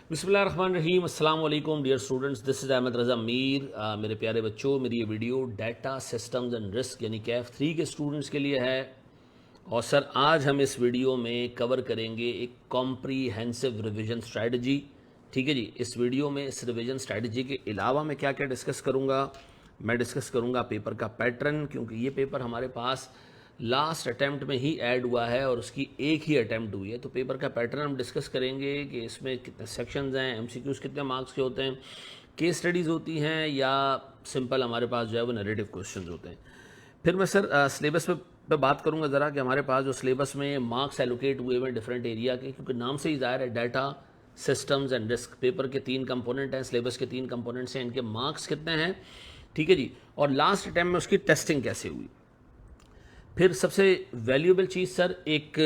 बिस्मिल्लाहिर्रहमानिर्रहीम अस्सलाम वालेकुम dear students, this is Ahmad Raza Mir. मेरे प्यारे बच्चों, मेरी ये video data systems and risk यानी कैफ 3 के स्टूडेंट्स के लिए है। और सर आज हम इस वीडियो में कवर करेंगे एक कॉम्प्रीहेंसिव रिवीजन स्ट्रेटजी। ठीक है जी। इस वीडियो में इस रिवीजन स्ट्रेटजी के अलावा मैं क्या क्या डिस्कस करूँगा, मैं डिस्कस करूँगा पेपर का पैटर्न, क्योंकि ये पेपर हमारे पास लास्ट अटैम्प्ट में ही ऐड हुआ है और उसकी एक ही अटैम्प्ट हुई है। तो पेपर का पैटर्न हम डिस्कस करेंगे कि इसमें कितने सेक्शंस हैं, एमसीक्यूज़ कितने मार्क्स के होते हैं, केस स्टडीज़ होती हैं या सिंपल हमारे पास जो है वो नैरेटिव क्वेश्चंस होते हैं। फिर मैं सर सिलेबस पे बात करूंगा ज़रा कि हमारे पास जो सिलेबस में मार्क्स एलोकेट हुए हुए डिफरेंट एरिया के, क्योंकि नाम से ही ज़ाहिर है data systems and risk. Paper के 3 कंपोनेंट हैं, सिलेबस के 3 कंपोनेंट्स हैं, इनके मार्क्स कितने हैं, ठीक है जी, और लास्ट अटैम्प्ट में उसकी टेस्टिंग कैसे हुई। फिर सबसे वैल्यूएबल चीज़ सर, एक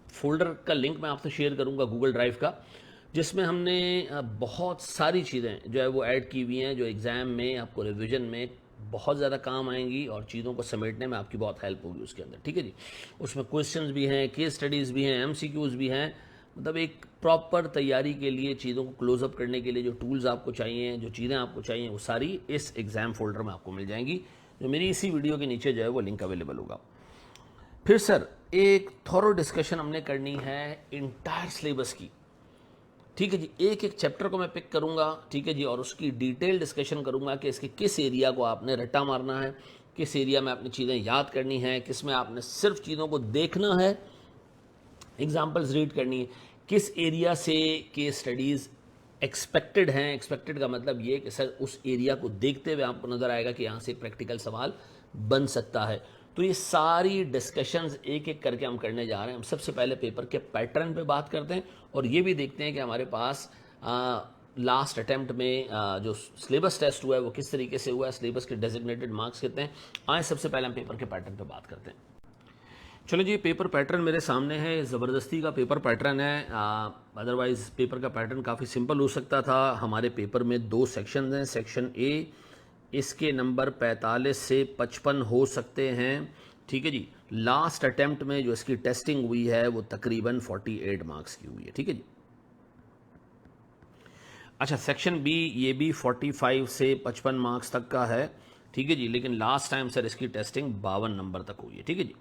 फोल्डर का लिंक मैं आपसे शेयर करूंगा गूगल ड्राइव का, जिसमें हमने बहुत सारी चीज़ें जो है वो ऐड की हुई हैं जो एग्ज़ाम में आपको रिवीजन में बहुत ज़्यादा काम आएंगी और चीज़ों को समेटने में आपकी बहुत हेल्प होगी उसके अंदर। ठीक है जी। उसमें क्वेश्चंस भी हैं, केस स्टडीज़ भी हैं, एमसीक्यूज़ भी हैं। मतलब एक प्रॉपर तैयारी के लिए, चीज़ों को क्लोजअप करने के लिए जो टूल्स आपको चाहिए, जो चीज़ें आपको चाहिए, वो सारी इस एग्ज़ाम फोल्डर में आपको मिल जाएंगी, जो मेरी इसी वीडियो के नीचे जो है वो लिंक अवेलेबल होगा। फिर सर एक थॉरो डिस्कशन हमने करनी है इंटायर सिलेबस की। ठीक है जी। एक एक चैप्टर को मैं पिक करूंगा, ठीक है जी, और उसकी डिटेल डिस्कशन करूंगा कि इसके किस एरिया को आपने रट्टा मारना है, किस एरिया में अपनी चीज़ें याद करनी है, किस में आपने सिर्फ चीज़ों को देखना है, एग्जाम्पल्स रीड करनी है, किस एरिया से केस स्टडीज़ एक्सपेक्टेड हैं। एक्सपेक्टेड का मतलब ये कि सर उस एरिया को देखते हुए आपको नज़र आएगा कि यहाँ से एक प्रैक्टिकल सवाल बन सकता है। तो ये सारी डिस्कशंस एक एक करके हम करने जा रहे हैं। हम सबसे पहले पेपर के पैटर्न पे बात करते हैं और ये भी देखते हैं कि हमारे पास लास्ट अटेम्प्ट में जो सिलेबस टेस्ट हुआ है वो किस तरीके से हुआ है, सिलेबस के डेजिग्नेटेड मार्क्स कितने हैं। आए सबसे पहले हम पेपर के पैटर्न पे बात करते हैं। चलो जी, पेपर पैटर्न मेरे सामने है। ज़बरदस्ती का पेपर पैटर्न है, अदरवाइज़ पेपर का पैटर्न काफ़ी सिंपल हो सकता था। हमारे पेपर में 2 सेक्शन हैं। सेक्शन ए, इसके नंबर 45 से 55 हो सकते हैं। ठीक है जी। लास्ट अटेम्प्ट में जो इसकी टेस्टिंग हुई है वो तकरीबन 48 मार्क्स की हुई है। ठीक है जी। अच्छा, सेक्शन बी, ये भी 45 से 55 मार्क्स तक का है। ठीक है जी। लेकिन लास्ट टाइम सर इसकी टेस्टिंग 52 नंबर तक हुई है। ठीक है जी।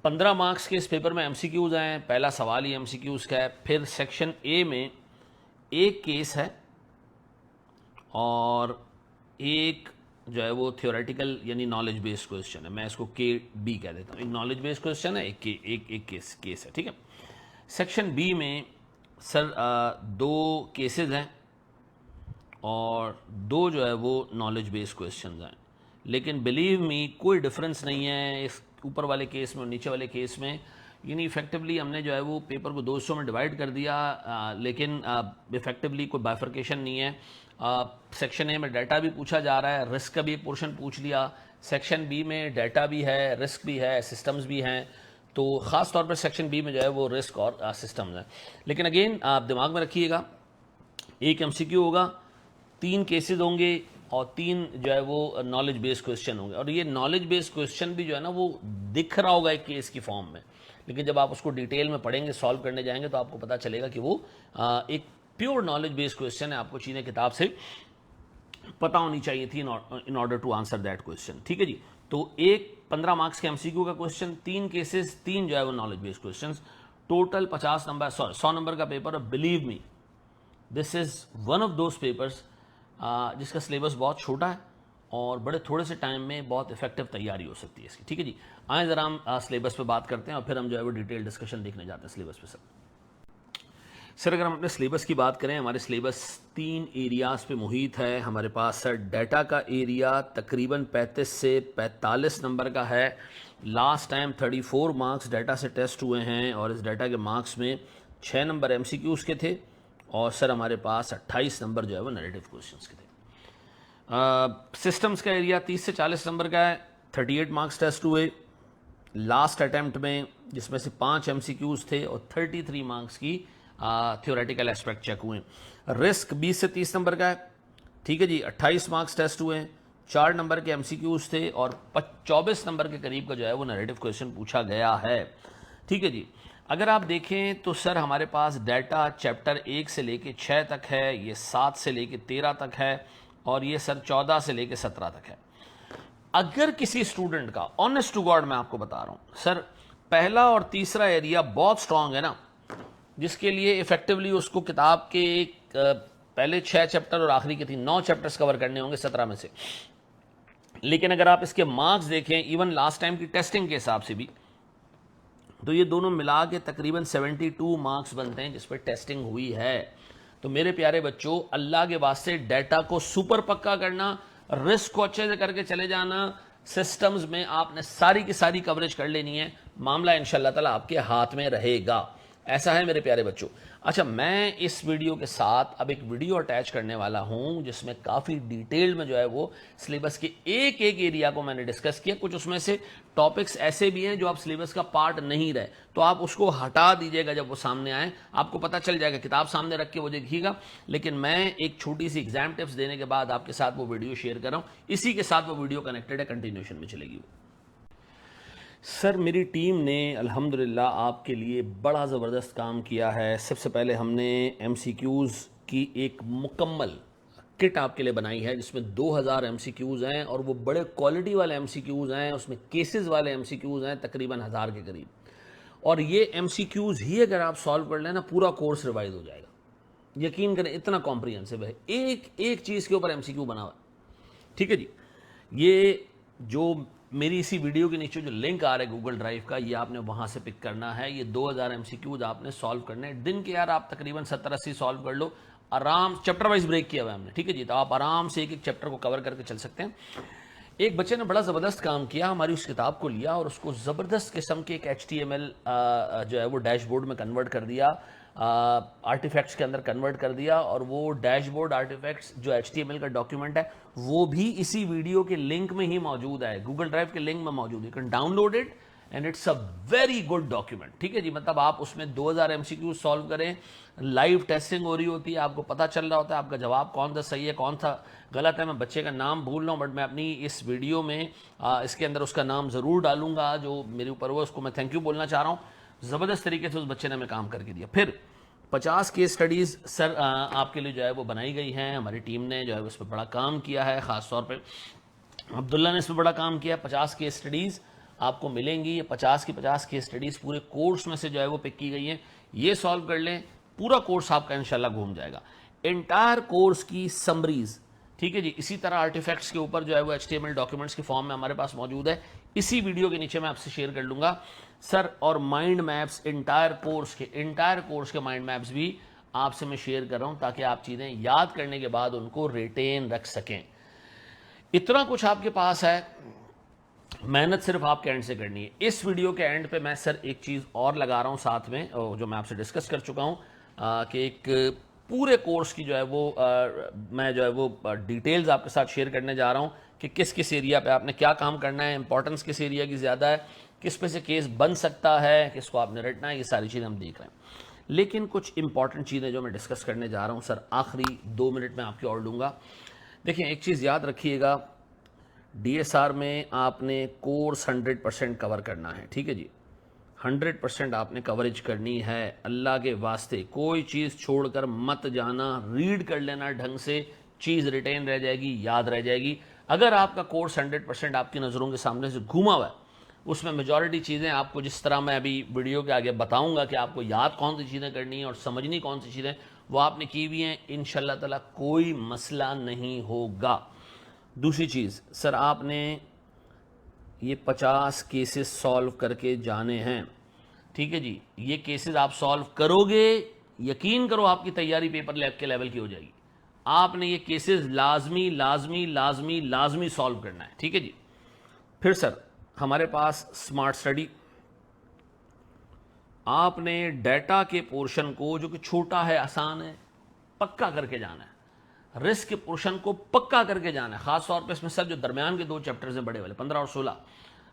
15 मार्क्स के इस पेपर में एमसीक्यूज़ हैं। पहला सवाल ही एमसीक्यूज़ का है। फिर सेक्शन ए में एक केस है और एक जो है वो थियोरेटिकल यानी नॉलेज बेस्ड क्वेश्चन है। मैं इसको के बी कह देता हूँ। एक नॉलेज बेस्ड क्वेश्चन है, एक केस है। ठीक है। सेक्शन बी में सर 2 केसेस हैं और 2 जो है वो नॉलेज बेस्ड क्वेश्चन हैं। लेकिन बिलीव मी कोई डिफरेंस नहीं है इस ऊपर वाले केस में और नीचे वाले केस में। यानी इफेक्टिवली हमने जो है वो पेपर को 2 हिस्सों में डिवाइड कर दिया, लेकिन इफेक्टिवली कोई बाइफर्केशन नहीं है। सेक्शन ए में डाटा भी पूछा जा रहा है, रिस्क का भी एक पोर्शन पूछ लिया। सेक्शन बी में डाटा भी है, रिस्क भी है, सिस्टम्स भी हैं। तो ख़ास तौर पर सेक्शन बी में जो है वो रिस्क और सिस्टम्स हैं। लेकिन अगेन आप दिमाग में रखिएगा, एक एमसीक्यू होगा, 3 केसेस होंगे और 3 जो है वो नॉलेज बेस्ड क्वेश्चन होंगे। और ये नॉलेज बेस्ड क्वेश्चन भी जो है ना वो दिख रहा होगा एक केस की फॉर्म में, लेकिन जब आप उसको डिटेल में पढ़ेंगे, सॉल्व करने जाएंगे, तो आपको पता चलेगा कि वो एक प्योर नॉलेज बेस्ड क्वेश्चन है। आपको चीज़ें किताब से पता होनी चाहिए थी in order to answer that question. ठीक है जी। तो एक 15 मार्क्स के एमसीक्यू का क्वेश्चन, 3 केसेस, 3 जो है वो knowledge based question, total 50 number, 100 number का paper. Believe me this is one of those papers जिसका सिलेबस बहुत छोटा है और बड़े थोड़े से टाइम में बहुत इफेक्टिव तैयारी हो सकती है इसकी। ठीक है जी। आए ज़रा हम सिलेबस पे बात करते हैं और फिर हम जो है वो डिटेल डिस्कशन देखने जाते हैं सिलेबस पे। सर अगर हम अपने सिलेबस की बात करें, हमारे सिलेबस 3 एरियाज़ पे मुहित है। हमारे पास सर डाटा का एरिया तकरीबन 35 से 45 नंबर का है। लास्ट टाइम 34 मार्क्स डाटा से टेस्ट हुए हैं और इस डाटा के मार्क्स में 6 नंबर एमसीक्यूज़ के थे और सर हमारे पास 28 नंबर जो है वो नैरेटिव क्वेश्चंस के थे। सिस्टम्स का एरिया 30 से 40 नंबर का है। 38 मार्क्स टेस्ट हुए लास्ट अटैम्प्ट में, जिसमें से 5 एमसीक्यूज़ थे और 33 मार्क्स की थ्योरेटिकल एस्पेक्ट चेक हुए। रिस्क 20 से 30 नंबर का है। ठीक है जी। 28 मार्क्स टेस्ट हुए, 4 नंबर के एमसीक्यूज़ थे और 24 नंबर के करीब का जो है वो नैरेटिव क्वेश्चन पूछा गया है। ठीक है जी। अगर आप देखें तो सर हमारे पास डाटा चैप्टर 1 से लेके 6 तक है, ये 7 से लेके 13 तक है, और ये सर 14 से लेके 17 तक है। अगर किसी स्टूडेंट का, ऑनेस्ट टू गॉड मैं आपको बता रहा हूं सर, पहला और तीसरा एरिया बहुत स्ट्रांग है ना, जिसके लिए इफेक्टिवली उसको किताब के पहले 6 चैप्टर और आखिरी के 9 चैप्टर्स कवर करने होंगे 17 में से। लेकिन अगर आप इसके मार्क्स देखें इवन लास्ट टाइम की टेस्टिंग के हिसाब से भी, तो ये दोनों मिला के तकरीबन 72 मार्क्स बनते हैं जिस पर टेस्टिंग हुई है। तो मेरे प्यारे बच्चों, अल्लाह के वास्ते डाटा को सुपर पक्का करना, रिस्क को अच्छे से करके चले जाना, सिस्टम्स में आपने सारी की सारी कवरेज कर लेनी है, मामला इंशाल्लाह ताला आपके हाथ में रहेगा। ऐसा है मेरे प्यारे बच्चों। अच्छा, मैं इस वीडियो के साथ अब एक वीडियो अटैच करने वाला हूं जिसमें काफ़ी डिटेल में जो है वो सिलेबस के एक एक एरिया को मैंने डिस्कस किया। कुछ उसमें से टॉपिक्स ऐसे भी हैं जो आप सिलेबस का पार्ट नहीं रहे, तो आप उसको हटा दीजिएगा जब वो सामने आए, आपको पता चल जाएगा। किताब सामने रख के वो देखिएगा, लेकिन मैं एक छोटी सी एग्जाम टिप्स देने के बाद आपके साथ वो वीडियो शेयर कर रहा हूँ। इसी के साथ वो वीडियो कनेक्टेड है, कंटिन्यूशन में चलेगी। सर मेरी टीम ने अल्हम्दुलिल्लाह आपके लिए बड़ा ज़बरदस्त काम किया है। सबसे पहले हमने MCQs की एक मुकम्मल किट आपके लिए बनाई है जिसमें 2000 MCQs हैं, और वो बड़े क्वालिटी वाले MCQs हैं, उसमें केसेस वाले MCQs हैं तकरीबन 1000 के करीब। और ये MCQs ही अगर आप सॉल्व कर लें ना, पूरा कोर्स रिवाइज हो जाएगा। यकीन करें, इतना कॉम्प्रिहेंसिव है, एक एक चीज़ के ऊपर MCQ बना हुआ है। ठीक है जी, ये जो मेरी इसी वीडियो के नीचे जो लिंक आ रहा है गूगल ड्राइव का, ये आपने वहां से पिक करना है। ये 2000 MCQs आपने सॉल्व करने हैं दिन के। यार आप तकरीबन 70-80 सॉल्व कर लो आराम, चैप्टर वाइज ब्रेक किया हुआ है हमने। ठीक है जी, तो आप आराम से एक एक चैप्टर को कवर करके चल सकते हैं। एक बच्चे ने बड़ा ज़बरदस्त काम किया, हमारी उस किताब को लिया और उसको ज़बरदस्त किस्म के एक HTML जो है वो डैशबोर्ड में कन्वर्ट कर दिया, आर्टिफैक्ट्स के अंदर कन्वर्ट कर दिया, और वो डैशबोर्ड आर्टिफैक्ट्स जो HTML का डॉक्यूमेंट है वो भी इसी वीडियो के लिंक में ही मौजूद है, गूगल ड्राइव के लिंक में मौजूद है। You can download it and it's a very good document. ठीक है जी, मतलब आप उसमें 2000 MCQ सॉल्व करें, लाइव टेस्टिंग हो रही होती है, आपको पता चल रहा होता है आपका जवाब कौन सा सही है कौन सा गलत है। मैं बच्चे का नाम भूल रहा हूँ, बट मैं अपनी इस वीडियो में इसके अंदर उसका नाम ज़रूर डालूंगा जो मेरे ऊपर हुआ, उसको मैं थैंक यू बोलना चाह रहा हूँ। ज़बरदस्त तरीके से उस बच्चे ने हमें काम करके दिया। फिर 50 केस स्टडीज़ सर आपके लिए जो है वो बनाई गई हैं, हमारी टीम ने जो है उस पर बड़ा काम किया है, ख़ास तौर पे अब्दुल्ला ने इस पर बड़ा काम किया। 50 केस स्टडीज़ आपको मिलेंगी, ये 50 की 50 केस स्टडीज़ पूरे कोर्स में से जो है वो पिक की गई हैं। ये सॉल्व कर लें, पूरा कोर्स आपका इंशाल्लाह घूम जाएगा। एंटायर कोर्स की समरीज, ठीक है जी, इसी तरह आर्टिफैक्ट्स के ऊपर जो है वो HTML डॉक्यूमेंट्स के फॉर्म में हमारे पास मौजूद है, इसी वीडियो के नीचे मैं आपसे शेयर कर लूँगा सर। और माइंड मैप्स एंटायर कोर्स के माइंड मैप्स भी आपसे मैं शेयर कर रहा हूँ ताकि आप चीज़ें याद करने के बाद उनको रिटेन रख सकें। इतना कुछ आपके पास है, मेहनत सिर्फ आपके एंड से करनी है। इस वीडियो के एंड पे मैं सर एक चीज़ और लगा रहा हूँ साथ में, जो मैं आपसे डिस्कस कर चुका हूँ कि एक पूरे कोर्स की जो है वो मैं जो है वो डिटेल्स आपके साथ शेयर करने जा रहा हूँ कि किस किस एरिया पे आपने क्या काम करना है, इंपॉर्टेंस किस एरिया की ज़्यादा है, किस पे से केस बन सकता है, किसको आपने रटना है, ये सारी चीज़ें हम देख रहे हैं। लेकिन कुछ इंपॉर्टेंट चीज़ें जो मैं डिस्कस करने जा रहा हूँ सर, आखिरी 2 मिनट में आपकी और लूँगा। देखिए, एक चीज़ याद रखिएगा, DSR में आपने कोर्स 100% कवर करना है। ठीक है जी, 100% आपने कवरेज करनी है। अल्लाह के वास्ते कोई चीज़ छोड़कर मत जाना, रीड कर लेना ढंग से, चीज़ रिटेन रह जाएगी, याद रह जाएगी। अगर आपका कोर्स 100% आपकी नज़रों के सामने से घूमा हुआ है, उसमें मेजॉरिटी चीज़ें आपको, जिस तरह मैं अभी वीडियो के आगे बताऊंगा कि आपको याद कौन सी चीज़ें करनी है और समझनी कौन सी चीज़ें, वो आपने की हुई हैं, इंशाल्लाह ताला कोई मसला नहीं होगा। दूसरी चीज़ सर, आपने ये 50 केसेस सॉल्व करके जाने हैं। ठीक है जी, ये केसेस आप सॉल्व करोगे, यकीन करो आपकी तैयारी पेपर लैब के लेवल की हो जाएगी। आपने ये केसेस लाजमी लाजमी लाजमी लाजमी सॉल्व करना है। ठीक है जी। फिर सर, हमारे पास स्मार्ट स्टडी, आपने डाटा के पोर्शन को, जो कि छोटा है, आसान है, पक्का करके जाना है। रिस्क के पोर्शन को पक्का करके जाना है, खास तौर पे इसमें सर जो दरमियान के 2 चैप्टर्स हैं बड़े वाले, 15 और 16।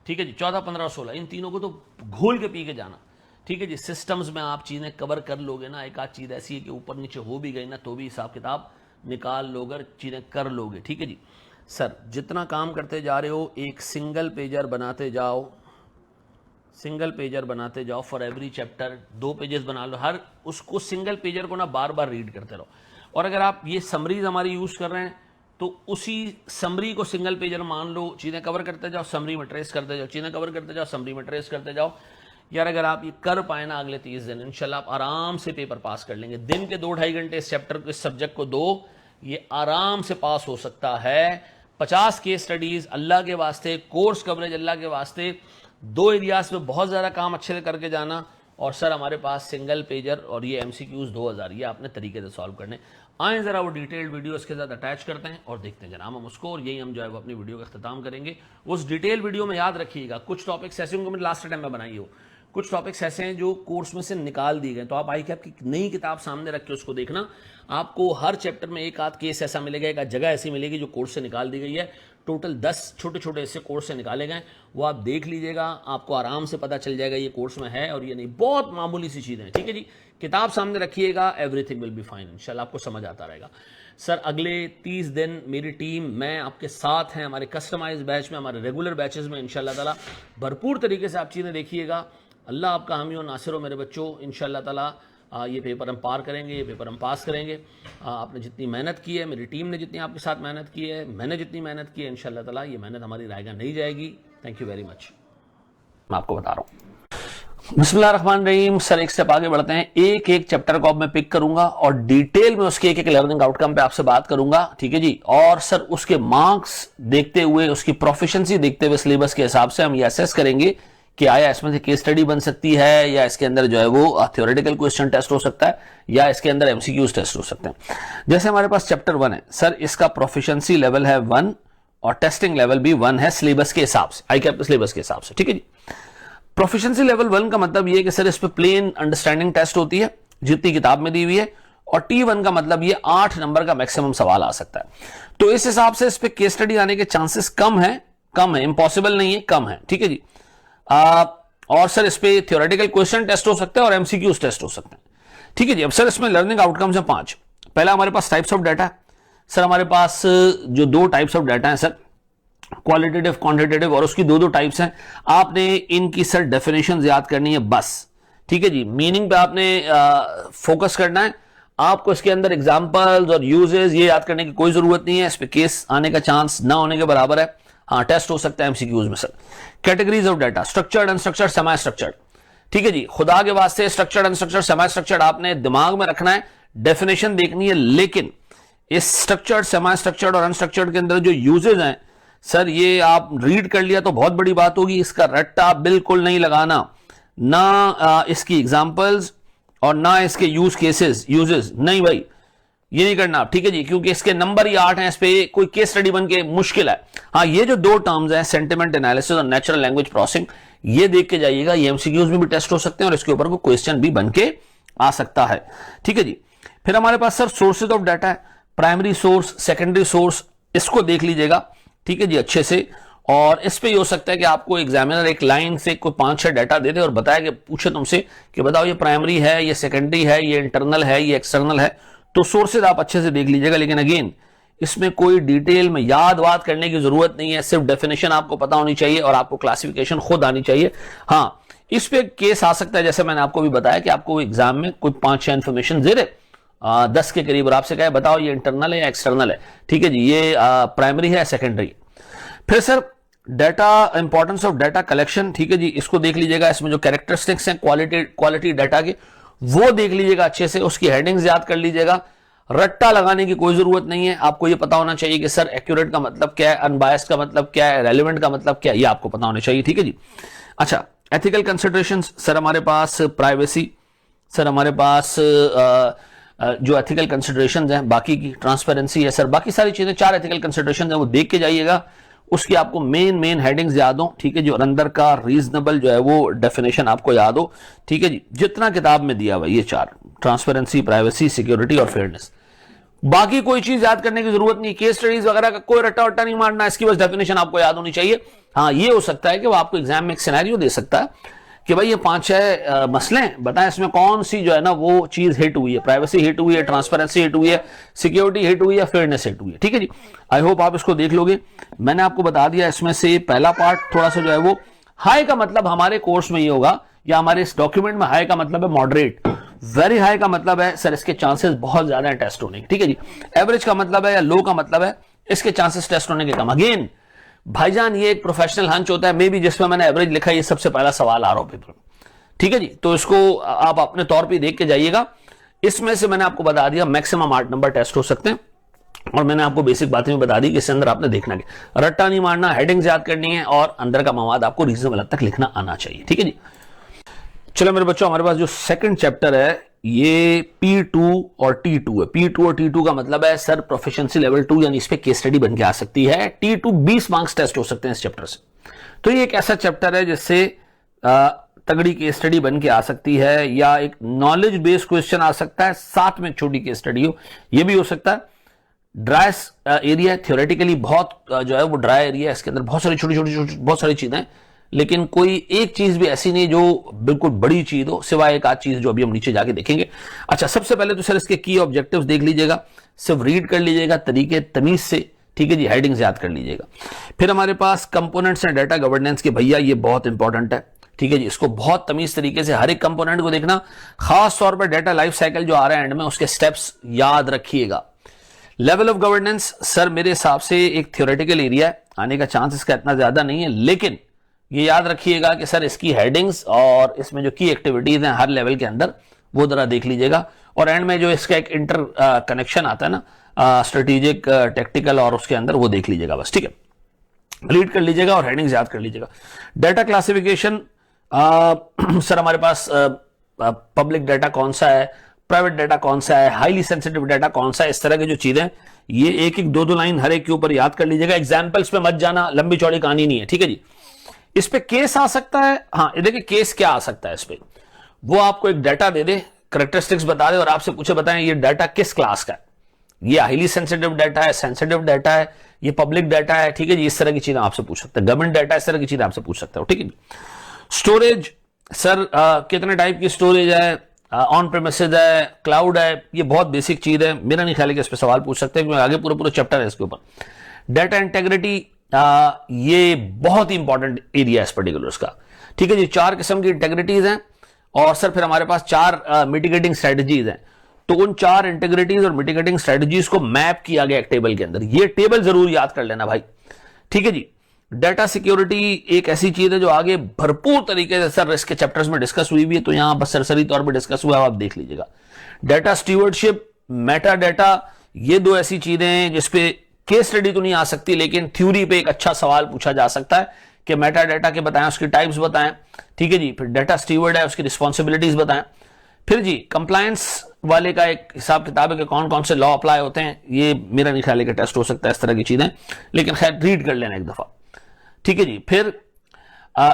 ठीक है जी, 14, 15 और 16, इन तीनों को तो घोल के पी के जाना। ठीक है जी, सिस्टम्स में आप चीज़ें कवर कर लोगे ना, एक आध चीज़ ऐसी है कि ऊपर नीचे हो भी गई ना तो भी हिसाब किताब निकाल लोगे, चीज़ें कर लोगे। ठीक है जी सर, जितना काम करते जा रहे हो एक सिंगल पेजर बनाते जाओ, सिंगल पेजर बनाते जाओ फॉर एवरी चैप्टर, 2 पेजेस बना लो, हर उसको सिंगल पेजर को ना बार बार रीड करते रहो। और अगर आप ये समरीज हमारी यूज़ कर रहे हैं तो उसी समरी को सिंगल पेजर मान लो, चीज़ें कवर करते जाओ, समरी में ट्रेस करते जाओ, चीज़ें कवर करते जाओ, समरी में ट्रेस करते जाओ। यार अगर आप ये कर पाए ना अगले 30 दिन, इंशाल्लाह आप आराम से पेपर पास कर लेंगे। दिन के 2-2.5 घंटे इस चैप्टर को, इस सब्जेक्ट को दो, ये आराम से पास हो सकता है। 50 केस स्टडीज अल्लाह के वास्ते, कोर्स कवरेज अल्लाह के वास्ते, 2 एरियाज में बहुत ज़्यादा काम अच्छे से करके जाना। और सर हमारे पास सिंगल पेजर और ये MCQs 2000, ये आपने तरीके से सॉल्व करने। आए ज़रा वो डिटेल्ड वीडियो इसके साथ अटैच करते हैं और देखते हैं जनाब हम उसको, और यही हम जो है वो अपनी वीडियो का अख्ताम करेंगे। उस डिटेल वीडियो में याद रखिएगा कुछ टॉपिक्स ऐसे होंगे, मैंने लास्ट टाइम में बनाई हो, कुछ टॉपिक्स ऐसे हैं जो कोर्स में से निकाल दिए गए, तो आप ICAP की नई किताब सामने रख के उसको देखना। आपको हर चैप्टर में एक आध केस ऐसा मिलेगा, एक आध जगह ऐसी मिलेगी जो कोर्स से निकाल दी गई है। टोटल 10 छोटे छोटे ऐसे कोर्स से निकाले गए, वो आप देख लीजिएगा, आपको आराम से पता चल जाएगा ये कोर्स में है और ये नहीं। बहुत मामूली सी चीज़ें हैं, ठीक है जी। किताब सामने रखिएगा, एवरीथिंग विल बी फाइन, इंशाल्लाह आपको समझ आता रहेगा। सर अगले 30 दिन मेरी टीम, मैं आपके साथ हैं, हमारे कस्टमाइज बैच में, हमारे रेगुलर बैचेस में इंशाल्लाह ताला भरपूर तरीके से आप चीज़ें देखिएगा। अल्लाह आपका हामी और नासिर हो मेरे बच्चों, इंशाल्लाह ताला ये पेपर हम पार करेंगे, ये पेपर हम पास करेंगे। आपने जितनी मेहनत की है, मेरी टीम ने जितनी आपके साथ मेहनत की है, मैंने जितनी मेहनत की है, इंशाल्लाह ताला ये मेहनत हमारी रायगा नहीं जाएगी। Thank you very much. मैं आपको बता रहा हूँ। बिस्मिल्लाहिर्रहमानिर्रहीम। सर एक स्टेप आगे बढ़ते हैं। एक एक चैप्टर को अब मैं पिक करूंगा और डिटेल में उसके एक एक लर्निंग आउटकम पे आपसे बात करूंगा, ठीक है जी। और सर उसके मार्क्स देखते हुए, उसकी प्रोफिशिएंसी देखते हुए, सिलेबस के हिसाब से हम ये असेस करेंगे कि आया इसमें से केस स्टडी बन सकती है, या इसके अंदर जो है वो थ्योरेटिकल क्वेश्चन टेस्ट हो सकता है, या इसके अंदर MCQs टेस्ट हो सकते हैं। जैसे हमारे पास चैप्टर 1 है सर, इसका प्रोफिशिएंसी लेवल है 1 और टेस्टिंग लेवल भी 1 है सिलेबस के हिसाब से, ICAP के सिलेबस के हिसाब से, ठीक है जी। प्रोफिशिएंसी लेवल 1 का मतलब ये है कि सर इस पे प्लेन अंडरस्टैंडिंग टेस्ट होती है जितनी किताब में दी हुई है, और T1 का मतलब ये 8 नंबर का मैक्सिमम सवाल आ सकता है। तो इस हिसाब से इस पे केस स्टडी आने के चांसेस कम है, इंपॉसिबल नहीं है, कम है, ठीक है जी। और सर इस पे थ्योरेटिकल क्वेश्चन टेस्ट हो सकता है और MCQs टेस्ट हो सकते हैं, ठीक है जी। अब सर इसमें लर्निंग आउटकम्स हैं 5। पहला हमारे पास टाइप्स ऑफ डाटा है। सर हमारे पास जो 2 टाइप्स ऑफ डाटा है सर, क्वालिटेटिव, क्वांटिटेटिव, और उसकी 2 टाइप्स हैं। आपने इनकी सर डेफिनेशन याद करनी है बस, ठीक है जी। मीनिंग पे आपने फोकस करना है। आपको इसके अंदर एग्जांपल्स और यूजेस ये याद करने की कोई जरूरत नहीं है। इस पे केस आने का चांस ना होने के बराबर है। हाँ, टेस्ट हो सकता है MCQs में sir. Categories of data, structured, unstructured, semi structured, ठीक है जी। खुदा के वास्ते स्ट्रक्चर्ड, अनस्ट्रक्चर्ड, सेमी स्ट्रक्चर्ड आपने दिमाग में रखना है, डेफिनेशन देखनी है। लेकिन इस स्ट्रक्चर्ड, सेमी स्ट्रक्चर्ड और अनस्ट्रक्चर्ड के अंदर जो यूजेज हैं सर, ये आप रीड कर लिया तो बहुत बड़ी बात होगी, इसका रट्टा बिल्कुल नहीं लगाना, ना इसकी एग्जांपल्स और ना इसके यूज केसेस, यूजेस नहीं भाई, ये नहीं करना, ठीक है जी। क्योंकि इसके नंबर ही 8 हैं, इस पे कोई केस स्टडी बन के मुश्किल है। हाँ, ये जो 2 टर्म्स हैं, सेंटिमेंट एनालिसिस और नेचुरल लैंग्वेज प्रोसेसिंग, ये देख के जाइएगा। ये MCQs में भी टेस्ट हो सकते हैं और इसके ऊपर कोई क्वेश्चन भी बन के आ सकता है, ठीक है जी। फिर हमारे पास सर सोर्सेज ऑफ डाटा है, प्राइमरी सोर्स, सेकेंडरी सोर्स, इसको देख लीजिएगा, ठीक है जी, अच्छे से। और इस पे ये हो सकता है कि आपको एग्जामिनर एक लाइन से कोई 5-6 डाटा दे दे और बताया कि पूछे तुमसे कि बताओ ये प्राइमरी है, ये सेकेंडरी है, ये इंटरनल है, ये एक्सटर्नल है। तो सोर्सेज आप अच्छे से देख लीजिएगा। लेकिन अगेन इसमें कोई डिटेल में याद करने की जरूरत नहीं है, सिर्फ डेफिनेशन आपको पता होनी चाहिए और आपको क्लासिफिकेशन खुद आनी चाहिए। हाँ, इस पे केस आ सकता है, जैसे मैंने आपको भी बताया कि आपको एग्जाम में कोई 5-6 इंफॉर्मेशन दे रहे 10 के करीब, और आपसे कहे बताओ ये इंटरनल है या एक्सटर्नल है, ठीक है जी, ये प्राइमरी है, सेकेंडरी। फिर sir data, importance of data collection, ठीक है जी, इसको देख लीजिएगा। इसमें जो कैरेक्टरिस्टिक्स हैं क्वालिटी डाटा के, वो देख लीजिएगा अच्छे से, उसकी हेडिंग्स याद कर लीजिएगा। रट्टा लगाने की कोई जरूरत नहीं है। आपको ये पता होना चाहिए कि सर एक्यूरेट का मतलब क्या है, अनबायस्ड का मतलब क्या है, रेलेवेंट का मतलब क्या है, ये आपको पता होना चाहिए, ठीक है जी। अच्छा, एथिकल कंसिडरेशंस सर हमारे पास, प्राइवेसी सर हमारे पास, जो एथिकल कंसिडरेशंस हैं, बाकी की ट्रांसपेरेंसी है सर, बाकी सारी चीजें 4 एथिकल कंसिडरेशंस हैं, वो देख के जाइएगा। उसकी आपको मेन हेडिंग्स याद हो, ठीक है जी, और अंदर का रीजनेबल जो है वो डेफिनेशन आपको याद हो, ठीक है जी। जितना किताब में दिया हुआ ये 4, ट्रांसपेरेंसी, प्राइवेसी, सिक्योरिटी और फेयरनेस, बाकी कोई चीज याद करने की जरूरत नहीं। केस स्टडीज वगैरह का कोई रट्टा वट्टा नहीं मारना, इसकी बस डेफिनेशन आपको याद होनी चाहिए। हाँ, ये हो सकता है कि वो आपको एग्जाम में एक सिनेरियो दे सकता है कि भाई ये 5-6 मसले हैं, बताएं इसमें कौन सी जो है ना वो चीज हिट हुई है, प्राइवेसी हिट हुई है, ट्रांसपेरेंसी हिट हुई है, सिक्योरिटी हिट हुई है, फेयरनेस हिट हुई है, ठीक है जी। आई होप आप इसको देख लोगे। मैंने आपको बता दिया इसमें से पहला पार्ट थोड़ा सा जो है वो हाई का मतलब हमारे कोर्स में ये होगा या हमारे इस डॉक्यूमेंट में हाई का मतलब है मॉडरेट, वेरी हाई का मतलब है सर इसके चांसेस बहुत ज्यादा है टेस्ट होने के, ठीक है जी। एवरेज का मतलब है या लो का मतलब है इसके चांसेस टेस्ट होने के कम। अगेन भाईजान ये एक प्रोफेशनल हंच होता है, मे बी जिसमें मैंने एवरेज लिखा है ये सबसे पहला सवाल आ रहा हो पेपर में, ठीक है जी। तो इसको आप अपने तौर पे देख के जाइएगा। इसमें से मैंने आपको बता दिया मैक्सिमम 8 नंबर टेस्ट हो सकते हैं और मैंने आपको बेसिक बातें भी बता दी कि इसके अंदर आपने देखना है, रट्टा नहीं मारना, हेडिंग्स याद करनी है और अंदर का मवाद आपको रीजनेबल हद तक लिखना आना चाहिए, ठीक है जी। चलो मेरे बच्चों, हमारे पास जो सेकंड चैप्टर है ये P2 और T2 है। P2 और T2 का मतलब है सर प्रोफिशिएंसी लेवल 2, यानी इस पे केस स्टडी बन के आ सकती है। T2 20 मार्क्स टेस्ट हो सकते हैं इस चैप्टर से। तो ये एक ऐसा चैप्टर है जिससे तगड़ी केस स्टडी बन के आ सकती है, या एक नॉलेज बेस्ड क्वेश्चन आ सकता है, साथ में छोटी केस स्टडी हो, ये भी हो सकता है। ड्राई एरिया थ्योरेटिकली बहुत जो है वो ड्राई एरिया है, इसके अंदर बहुत सारी छोटी छोटी बहुत सारी चीजें, लेकिन कोई एक चीज भी ऐसी नहीं जो बिल्कुल बड़ी चीज हो, सिवाय एक आध चीज जो अभी हम नीचे जाके देखेंगे। अच्छा, सबसे पहले तो सर इसके की ऑब्जेक्टिव्स देख लीजिएगा, सिर्फ रीड कर लीजिएगा तरीके तमीज से, ठीक है जी। हेडिंग्स याद कर लीजिएगा। फिर हमारे पास कंपोनेंट्स एंड डाटा गवर्नेंस के, भैया ये बहुत इंपॉर्टेंट है, ठीक है जी। इसको बहुत तमीज तरीके से हर एक कंपोनेंट को देखना, खास तौर पर डाटा लाइफ साइकिल जो आ रहा है एंड में, उसके स्टेप्स याद रखिएगा। लेवल ऑफ गवर्नेंस सर मेरे हिसाब से एक थ्योरेटिकल एरिया है, आने का चांस इसका इतना ज्यादा नहीं है, लेकिन ये याद रखिएगा कि सर इसकी हेडिंग्स और इसमें जो की एक्टिविटीज हैं हर लेवल के अंदर, वो जरा देख लीजिएगा। और एंड में जो इसका एक इंटर कनेक्शन आता है ना, स्ट्रेटेजिक टेक्टिकल, और उसके अंदर वो देख लीजिएगा बस, ठीक है। रीड कर लीजिएगा और हेडिंग्स याद कर लीजिएगा। डाटा क्लासिफिकेशन सर हमारे पास पब्लिक डाटा कौन सा है, प्राइवेट डाटा कौन सा है, हाईली सेंसिटिव डाटा कौन सा है, इस तरह की जो चीजें, ये एक एक दो दो लाइन हर एक के ऊपर याद कर लीजिएगा। एग्जाम्पल्स पे मत जाना, लंबी चौड़ी कहानी नहीं है, ठीक है जी। इस पे केस आ सकता है, हाँ ये देखिए केस क्या आ सकता है इस पे, वो आपको एक डाटा दे दे, करेक्टरिस्टिक्स बता दे और आपसे पूछे बताएं ये डाटा किस क्लास का है, ये हाईली सेंसिटिव डाटा है, सेंसिटिव डाटा है, ये पब्लिक डाटा है, ठीक है जी। इस तरह की चीजें आपसे पूछ सकते हैं, गवर्नमेंट डाटा, इस तरह की चीजें आपसे पूछ सकते हो, ठीक है जी। स्टोरेज सर कितने टाइप की स्टोरेज है, ऑन प्रेमिसेस है, क्लाउड है, ये बहुत बेसिक चीज है, मेरा नहीं ख्याल है कि इस पे सवाल पूछ सकते हैं, क्योंकि आगे पूरा पूरा चैप्टर है इसके ऊपर। डाटा इंटेग्रिटी ये बहुत ही इंपॉर्टेंट एरिया है इस पर्टिकुलर का, ठीक है जी। 4 किस्म की इंटेग्रिटीज हैं और सर फिर हमारे पास 4 मिटिगेटिंग स्ट्रेटजीज हैं। तो उन 4 इंटेग्रिटीज और मिटिगेटिंग स्ट्रेटजीज को मैप किया गया एक टेबल के अंदर, ये टेबल जरूर याद कर लेना भाई, ठीक है जी। डाटा सिक्योरिटी एक ऐसी चीज है जो आगे भरपूर तरीके से सर रिस्क के चैप्टर्स में डिस्कस हुई भी है, तो यहां बस सरसरी तौर पर डिस्कस हुआ है, आप देख लीजिएगा। डाटा स्टीवर्डशिप, मेटा डाटा, ये 2 ऐसी चीजें हैं जिसपे केस स्टडी तो नहीं आ सकती, लेकिन थ्योरी पे एक अच्छा सवाल पूछा जा सकता है कि मेटा डाटा के बताएं, उसकी टाइप्स बताएं, ठीक है जी। फिर डाटा स्टीवर्ड है, उसकी रिस्पॉन्सिबिलिटीज बताएं। फिर जी कंप्लायंस वाले का एक हिसाब किताब है कि कौन कौन से लॉ अप्लाई होते हैं, ये मेरा नहीं ख्याल है कि टेस्ट हो सकता है, इस तरह की चीजें, लेकिन खैर रीड कर लेना एक दफा, ठीक है जी। फिर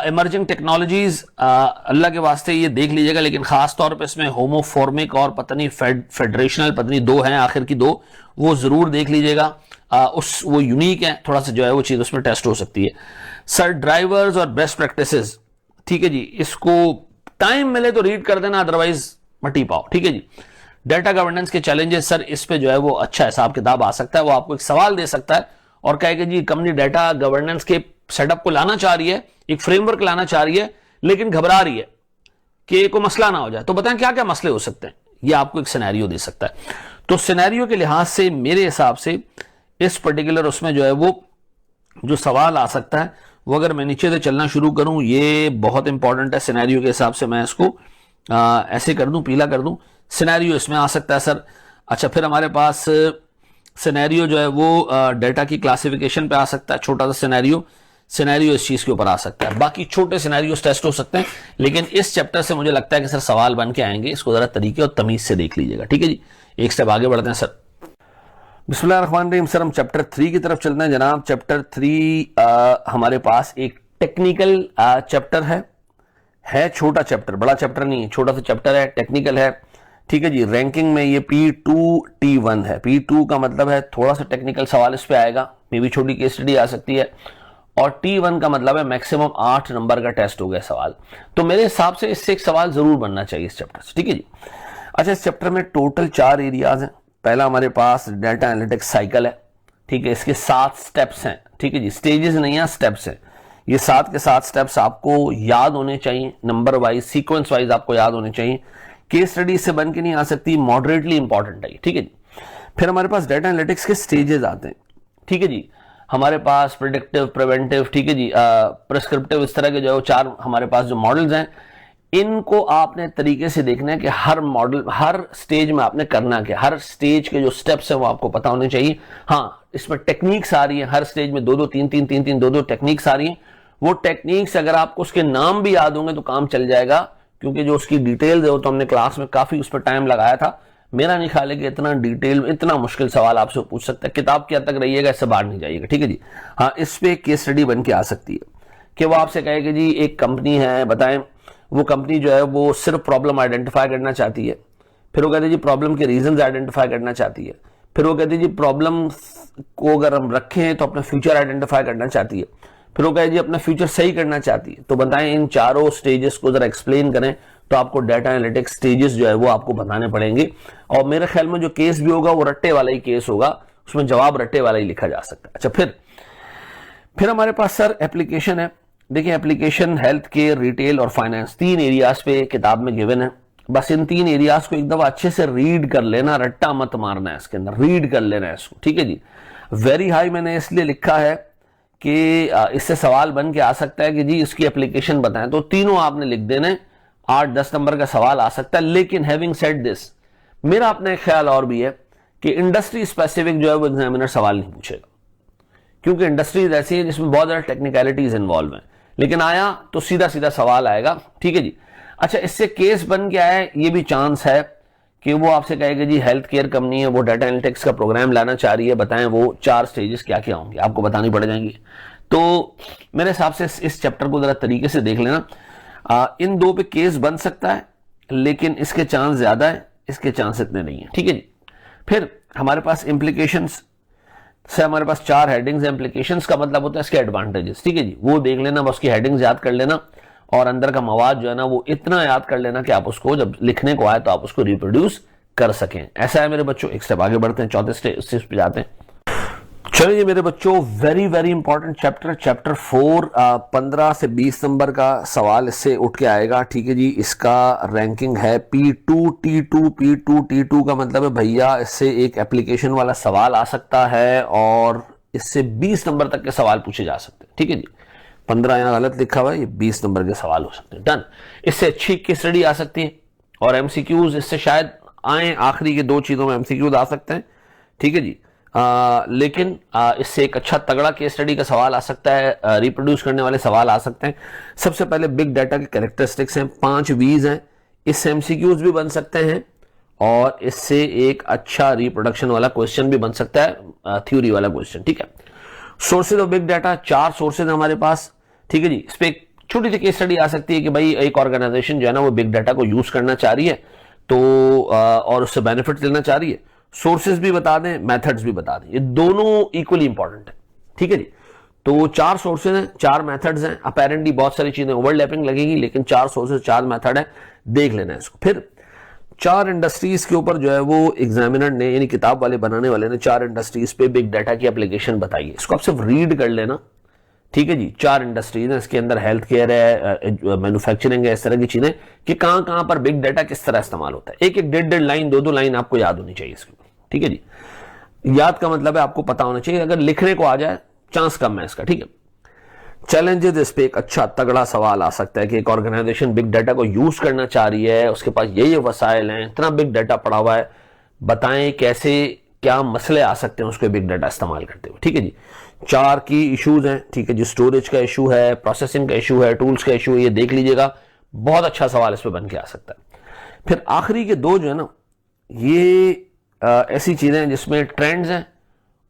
इमर्जिंग टेक्नोलॉजीज, अल्लाह के वास्ते ये देख लीजिएगा, लेकिन खास तौर पे इसमें होमोफॉर्मिक और पता नहीं फेडरेशनल, पता नहीं 2 हैं आखिर की 2, वो जरूर देख लीजिएगा। वो यूनिक है थोड़ा सा, जो है वो चीज उसमें टेस्ट हो सकती है। सर ड्राइवर्स और बेस्ट प्रैक्टिसेस, ठीक है जी, इसको टाइम मिले तो रीड कर देना, अदरवाइज मटी पाओ, ठीक है जी। डाटा गवर्नेंस के चैलेंजेस, सर इस पे जो है वो अच्छा हिसाब किताब आ सकता है, वो आपको एक सवाल दे सकता है और कहे कि जी कंपनी डाटा गवर्नेंस के सेटअप को लाना चाह रही है, एक फ्रेमवर्क लाना चाह रही है, लेकिन घबरा रही है कि कोई मसला ना हो जाए, तो बताएं क्या क्या मसले हो सकते हैं, ये आपको एक सिनेरियो दे सकता है। तो सिनेरियो के लिहाज से मेरे हिसाब से इस पर्टिकुलर उसमें जो है वो जो सवाल आ सकता है, वो अगर मैं नीचे से चलना शुरू करूं, ये बहुत इंपॉर्टेंट है सिनेरियो के हिसाब से, मैं इसको ऐसे कर दूं, पीला कर दूं, सिनेरियो इसमें आ सकता है सर। अच्छा, फिर हमारे पास सिनेरियो जो है वो डाटा की क्लासिफिकेशन पे आ सकता है, छोटा सा सिनेरियो इस चीज के ऊपर आ सकता है। बाकी छोटे सिनेरियोस टेस्ट हो सकते हैं, लेकिन इस चैप्टर से मुझे लगता है कि सर सवाल बन के आएंगे, इसको जरा तरीके और तमीज से देख लीजिएगा, ठीक है जी। एक स्टेप आगे बढ़ते हैं सर। बिस्मिल्लाहिर्रहमानिर्रहीम। सर हम चैप्टर 3 की तरफ चलते हैं जनाब। चैप्टर 3 हमारे पास एक टेक्निकल चैप्टर है छोटा चैप्टर, बड़ा चैप्टर नहीं है, छोटा सा चैप्टर है, टेक्निकल है, ठीक है जी। रैंकिंग में ये P2 T1 है। P2 का मतलब है थोड़ा सा टेक्निकल सवाल इस पे आएगा, मे भी छोटी केस स्टडी आ सकती है, और T1 का मतलब है मैक्सिमम 8 नंबर का टेस्ट हो गया सवाल। तो मेरे हिसाब से इससे एक सवाल जरूर बनना चाहिए इस चैप्टर से, ठीक है जी। अच्छा, इस चैप्टर में टोटल 4 एरियाज हैं। पहला हमारे पास डाटा एनालिटिक्स साइकिल है, ठीक है, इसके 7 स्टेप्स हैं, ठीक है जी, स्टेजेस नहीं है, स्टेप्स हैं। ये 7 के 7 स्टेप्स आपको याद होने चाहिए, नंबर वाइज सीक्वेंस वाइज आपको याद होने चाहिए। केस स्टडी से बन के नहीं आ सकती, मॉडरेटली इंपॉर्टेंट है, ठीक है जी। फिर हमारे पास डेटा एनालिटिक्स के स्टेजेस आते हैं, ठीक है जी। हमारे पास प्रिडिक्टिव, प्रिवेंटिव, ठीक है जी, प्रिस्क्रिप्टिव, इस तरह के जो 4 हमारे पास जो मॉडल्स हैं, इनको आपने तरीके से देखना है कि हर मॉडल, हर स्टेज में आपने करना क्या, हर स्टेज के जो स्टेप्स हैं वो आपको पता होने चाहिए। हाँ, इसमें टेक्निक्स आ रही है, हर स्टेज में 2-2, 3-3, 3-3, 2-2 टेक्निक्स आ रही हैं। वो टेक्निक्स अगर आपको उसके नाम भी याद होंगे तो काम चल जाएगा, क्योंकि जो उसकी डिटेल्स है वो तो हमने क्लास में काफी उस पर टाइम लगाया था। मेरा नहीं ख्याल है कि इतना डिटेल, इतना मुश्किल सवाल आपसे पूछ सकता है। किताब के हद तक रहिएगा, इससे बाहर नहीं जाइएगा, ठीक है जी। हाँ, इस पे केस स्टडी बन के आ सकती है कि वो आपसे कहे कि जी एक कंपनी है, बताएं वो कंपनी जो है वो सिर्फ प्रॉब्लम आइडेंटिफाई करना चाहती है। फिर वो कहते हैं जी प्रॉब्लम के रीजंस आइडेंटिफाई करना चाहती है। फिर वो कहते हैं जी प्रॉब्लम को अगर हम रखें तो अपना फ्यूचर आइडेंटिफाई करना चाहती है। फिर वो कहे जी अपना फ्यूचर सही करना चाहती है। तो बताएं इन चारों स्टेजेस को जरा एक्सप्लेन करें, तो आपको डाटा एनालिटिक्स स्टेजेस जो है वो आपको बताने पड़ेंगे। और मेरे ख्याल में जो केस भी होगा वो रट्टे वाला ही केस होगा, उसमें जवाब रट्टे वाला ही लिखा जा सकता है। अच्छा, फिर हमारे पास सर एप्लीकेशन है। देखिए एप्लीकेशन हेल्थ केयर, रिटेल और फाइनेंस, 3 एरियाज पे किताब में गिवन है। बस इन 3 एरियाज को एक दफा अच्छे से रीड कर लेना, रट्टा मत मारना है इसके अंदर, रीड कर लेना है इसको, ठीक है जी। वेरी हाई मैंने इसलिए लिखा है कि इससे सवाल बन के आ सकता है कि जी इसकी एप्लीकेशन बताएं, तो तीनों आपने लिख देने, 8-10 नंबर का सवाल आ सकता है। लेकिन हैविंग सेड दिस, मेरा अपना एक ख्याल और भी है कि इंडस्ट्री स्पेसिफिक जो है वो एग्जामिनर सवाल नहीं पूछेगा, क्योंकि इंडस्ट्रीज ऐसी है जिसमें बहुत ज्यादा टेक्निकलिटीज इन्वॉल्व हैं। लेकिन आया तो सीधा सीधा सवाल आएगा, ठीक है जी। अच्छा, इससे केस बन के आया, ये भी चांस है कि वो आपसे कहेगा जी हेल्थ केयर कंपनी है, वो डाटा एनालिटिक्स का प्रोग्राम लाना चाह रही है, बताएं वो 4 स्टेजेस क्या क्या होंगे, आपको बतानी पड़ जाएंगी। तो मेरे हिसाब से इस चैप्टर को जरा तरीके से देख लेना। इन 2 पे केस बन सकता है, लेकिन इसके चांस ज्यादा है, इसके चांस इतने नहीं है, ठीक है जी। फिर हमारे पास इंप्लीकेशंस से हमारे पास 4 हेडिंग्स। एप्लीकेशंस का मतलब होता है इसके एडवांटेजेस, ठीक है जी। वो देख लेना, बस उसकी हेडिंग्स याद कर लेना, और अंदर का मवाद जो है ना वो इतना याद कर लेना कि आप उसको जब लिखने को आए तो आप उसको रिप्रोड्यूस कर सकें। ऐसा है मेरे बच्चों। एक स्टेप आगे बढ़ते हैं, 4थे स्टेज पे जाते हैं। चलिए मेरे बच्चों, वेरी वेरी इंपॉर्टेंट चैप्टर 4, 15 से 20 नंबर का सवाल इससे उठ के आएगा, ठीक है जी। इसका रैंकिंग है P2 T2 P2 T2 का मतलब है भैया इससे एक एप्लीकेशन वाला सवाल आ सकता है और इससे 20 नंबर तक के सवाल पूछे जा सकते हैं, ठीक है जी। 15 यहां गलत लिखा हुआ है, ये 20 नंबर के सवाल हो सकते हैं। डन। इससे अच्छी केस स्टडी आ सकती है और एमसीक्यूज इससे शायद आए, आखिरी के 2 चीजों में एमसीक्यूज आ सकते हैं, ठीक है जी। लेकिन इससे एक अच्छा तगड़ा केस स्टडी का सवाल आ सकता है, रिप्रोड्यूस करने वाले सवाल आ सकते हैं। सबसे पहले बिग डाटा के कैरेक्टरिस्टिक्स हैं, 5 V's हैं, इससे एमसीक्यूज भी बन सकते हैं और इससे एक अच्छा रिप्रोडक्शन वाला क्वेश्चन भी बन सकता है, थ्योरी वाला क्वेश्चन, ठीक है। Sources of big data, 4 sources हमारे पास, ठीक है जी। इस पे एक छोटी सी केस स्टडी आ सकती है कि भाई एक ऑर्गेनाइजेशन जो है ना वो बिग डाटा को यूज करना चाह रही है, तो और उससे बेनिफिट लेना चाह रही है। सोर्सेज भी बता दें, मेथड्स भी बता दें, ये दोनों इक्वली इंपॉर्टेंट है, ठीक है जी। तो 4 सोर्सेज हैं, 4 मेथड्स हैं। अपेरेंटली बहुत सारी चीजें ओवरलैपिंग लगेगी, लेकिन 4 सोर्सेज 4 मेथड है, देख लेना है इसको। फिर 4 इंडस्ट्रीज के ऊपर जो है वो एग्जामिनर ने, यानी किताब वाले बनाने वाले ने 4 इंडस्ट्रीज पे बिग डाटा की एप्लीकेशन बताई है। इसको आप सिर्फ रीड कर लेना, ठीक है जी। 4 इंडस्ट्रीज है, इसके अंदर हेल्थ केयर है, मैन्युफैक्चरिंग है, इस तरह की चीजें कि कहां कहां पर बिग डाटा किस तरह इस्तेमाल होता है। एक एक 1.5 लाइन 2-2 लाइन आपको याद होनी चाहिए इसके, ठीक है जी। याद का मतलब है आपको पता होना चाहिए, अगर लिखने को आ जाए चांस कम है इसका, ठीक है। चैलेंजेस, इस पे एक अच्छा तगड़ा सवाल आ सकता है कि एक ऑर्गेनाइजेशन बिग डाटा को यूज करना चाह रही है, उसके पास ये वसाइल हैं, इतना बिग डाटा पड़ा हुआ है, बताएं कैसे, क्या मसले आ सकते हैं उसको बिग डाटा इस्तेमाल करते हुए, ठीक है जी। 4 की इश्यूज हैं, ठीक है जी। स्टोरेज का इशू है, प्रोसेसिंग का इशू है, टूल्स का इशू है, ये देख लीजिएगा, बहुत अच्छा सवाल इस पे बन के आ सकता है। फिर आखिरी के 2 जो है ना, ये ऐसी चीजें हैं जिसमें ट्रेंड्स हैं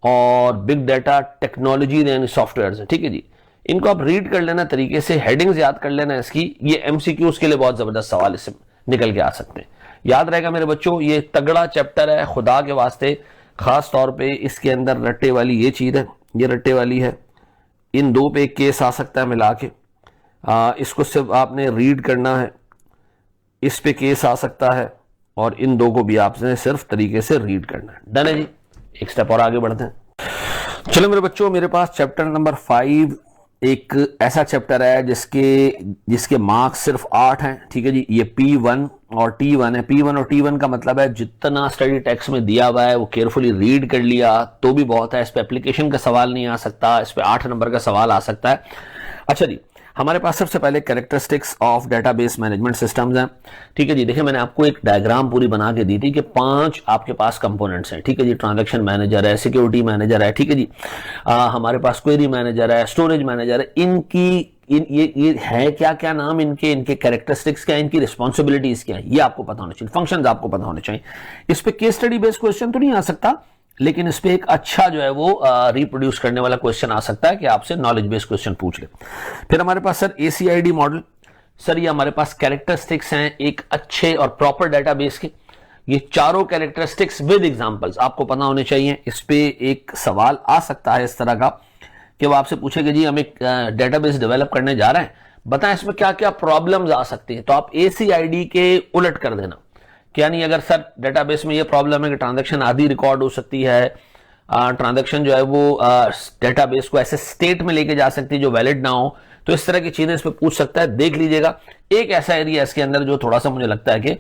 और बिग डाटा टेक्नोलॉजी यानी सॉफ्टवेयर है, ठीक है जी। इनको आप रीड कर लेना तरीके से, हेडिंग्स याद कर लेना इसकी, ये एमसीक्यूज के लिए बहुत जबरदस्त सवाल इससे निकल के आ सकते हैं। याद रहेगा मेरे बच्चों, ये तगड़ा चैप्टर है, खुदा के वास्ते। खास तौर पे इसके अंदर रट्टे वाली ये चीज है, ये रट्टे वाली है, इन 2 पे एक केस आ सकता है मिला के, इसको सिर्फ आपने रीड करना है, इस पे केस आ सकता है और इन 2 को भी आपने सिर्फ तरीके से रीड करना है। डन है जी। एक स्टेप और आगे बढ़ते हैं। चलो मेरे बच्चों, मेरे पास चैप्टर नंबर 5 एक ऐसा चैप्टर है जिसके मार्क्स सिर्फ 8 हैं, ठीक है जी। ये P1 और T1 है। P1 और T1 का मतलब है जितना स्टडी टेक्स्ट में दिया हुआ है वो केयरफुली रीड कर लिया तो भी बहुत है। इस पे एप्लीकेशन का सवाल नहीं आ सकता, इस पे 8 नंबर का सवाल आ सकता है। अच्छा जी, हमारे पास सबसे पहले characteristics of database management systems हैं, ठीक है जी। देखिए मैंने आपको एक डायग्राम पूरी बना के दी थी कि 5 आपके पास कंपोनेंट्स हैं, ठीक है जी। ट्रांजैक्शन मैनेजर है, सिक्योरिटी मैनेजर है, ठीक है जी। हमारे पास क्वेरी मैनेजर है, स्टोरेज मैनेजर है। ये है क्या क्या नाम इनके कैरेक्टरिस्टिक्स क्या है, इनकी रिस्पॉन्सिबिलिटीज क्या है, ये आपको पता होना चाहिए। फंक्शंस आपको पता होने चाहिए। इस पे केस स्टडी बेस्ड क्वेश्चन तो नहीं आ सकता, लेकिन इस पे एक अच्छा जो है वो रिप्रोड्यूस करने वाला क्वेश्चन आ सकता है कि आपसे नॉलेज बेस्ड क्वेश्चन पूछ ले। फिर हमारे पास सर ACID मॉडल। सर ये हमारे पास कैरेक्टरिस्टिक्स हैं एक अच्छे और प्रॉपर डेटाबेस के। ये चारों कैरेक्टरिस्टिक्स विद एग्जांपल्स आपको पता होने चाहिए। इस पे एक सवाल आ सकता है इस तरह का कि वो आपसे पूछेगा जी हम एक डेटाबेस डेवलप करने जा रहे हैं, बताएं इसमें क्या क्या प्रॉब्लम्स आ सकती है। तो आप ACID के उलट कर देना, क्या नहीं, अगर सर डेटाबेस में ये प्रॉब्लम है कि ट्रांजैक्शन आधी रिकॉर्ड हो सकती है, ट्रांजैक्शन जो है वो डेटाबेस को ऐसे स्टेट में लेके जा सकती है जो वैलिड ना हो, तो इस तरह की चीजें इस पे पूछ सकता है। देख लीजिएगा एक ऐसा एरिया इसके अंदर जो थोड़ा सा मुझे लगता है कि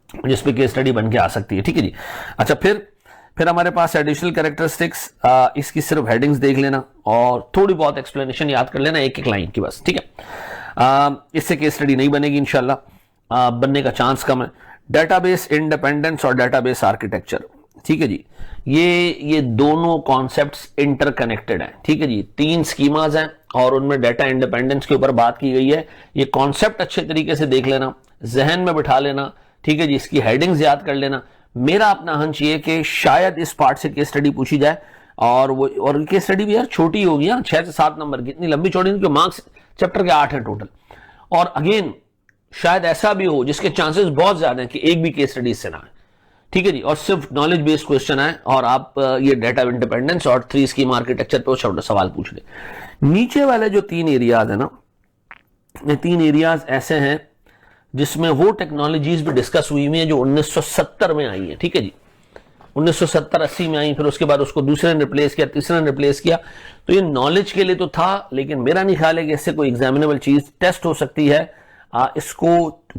जिसपे केस स्टडी बन के आ सकती है, ठीक है जी। अच्छा, फिर हमारे पास एडिशनल कैरेक्टरिस्टिक्स, इसकी सिर्फ हेडिंग्स देख लेना और थोड़ी बहुत एक्सप्लेनेशन याद कर लेना एक एक लाइन की बस, ठीक है। इससे केस स्टडी नहीं बनेगी इंशाल्लाह, बनने का चांस कम है। डेटाबेस इंडिपेंडेंस और डेटाबेस आर्किटेक्चर, ठीक है जी। ये दोनों कॉन्सेप्ट्स इंटरकनेक्टेड हैं, ठीक है जी। 3 स्कीमाज हैं और उनमें डेटा इंडिपेंडेंस के ऊपर बात की गई है। ये कॉन्सेप्ट अच्छे तरीके से देख लेना, जहन में बिठा लेना, ठीक है जी। इसकी हेडिंग्स याद कर लेना। मेरा अपना हंच ये कि शायद इस पार्ट से केस स्टडी पूछी जाए और केस स्टडी भी यार छोटी होगी, 6 से 7 नंबर की, इतनी लंबी चौड़ी नहीं, मार्क्स चैप्टर के 8 हैं टोटल। और अगेन शायद ऐसा भी हो जिसके चांसेस बहुत ज्यादा हैं कि एक भी केस स्टडी से ना है, ठीक है जी। और सिर्फ नॉलेज बेस्ड क्वेश्चन है और आप ये डेटा इंडिपेंडेंस और 3 स्कीम आर्किटेक्चर पे सवाल पूछ रहे। नीचे वाले जो 3 एरियाज है ना, ये 3 एरियाज ऐसे हैं जिसमें वो टेक्नोलॉजीज भी डिस्कस हुई हुई है जो 1970 में आई है, ठीक है जी। 1970-80 में आई, फिर उसके बाद उसको दूसरे ने रिप्लेस किया, तीसरे ने रिप्लेस किया। तो ये नॉलेज के लिए तो था, लेकिन मेरा नहीं ख्याल है कि इससे कोई एग्जामिनेबल चीज टेस्ट हो सकती है। इसको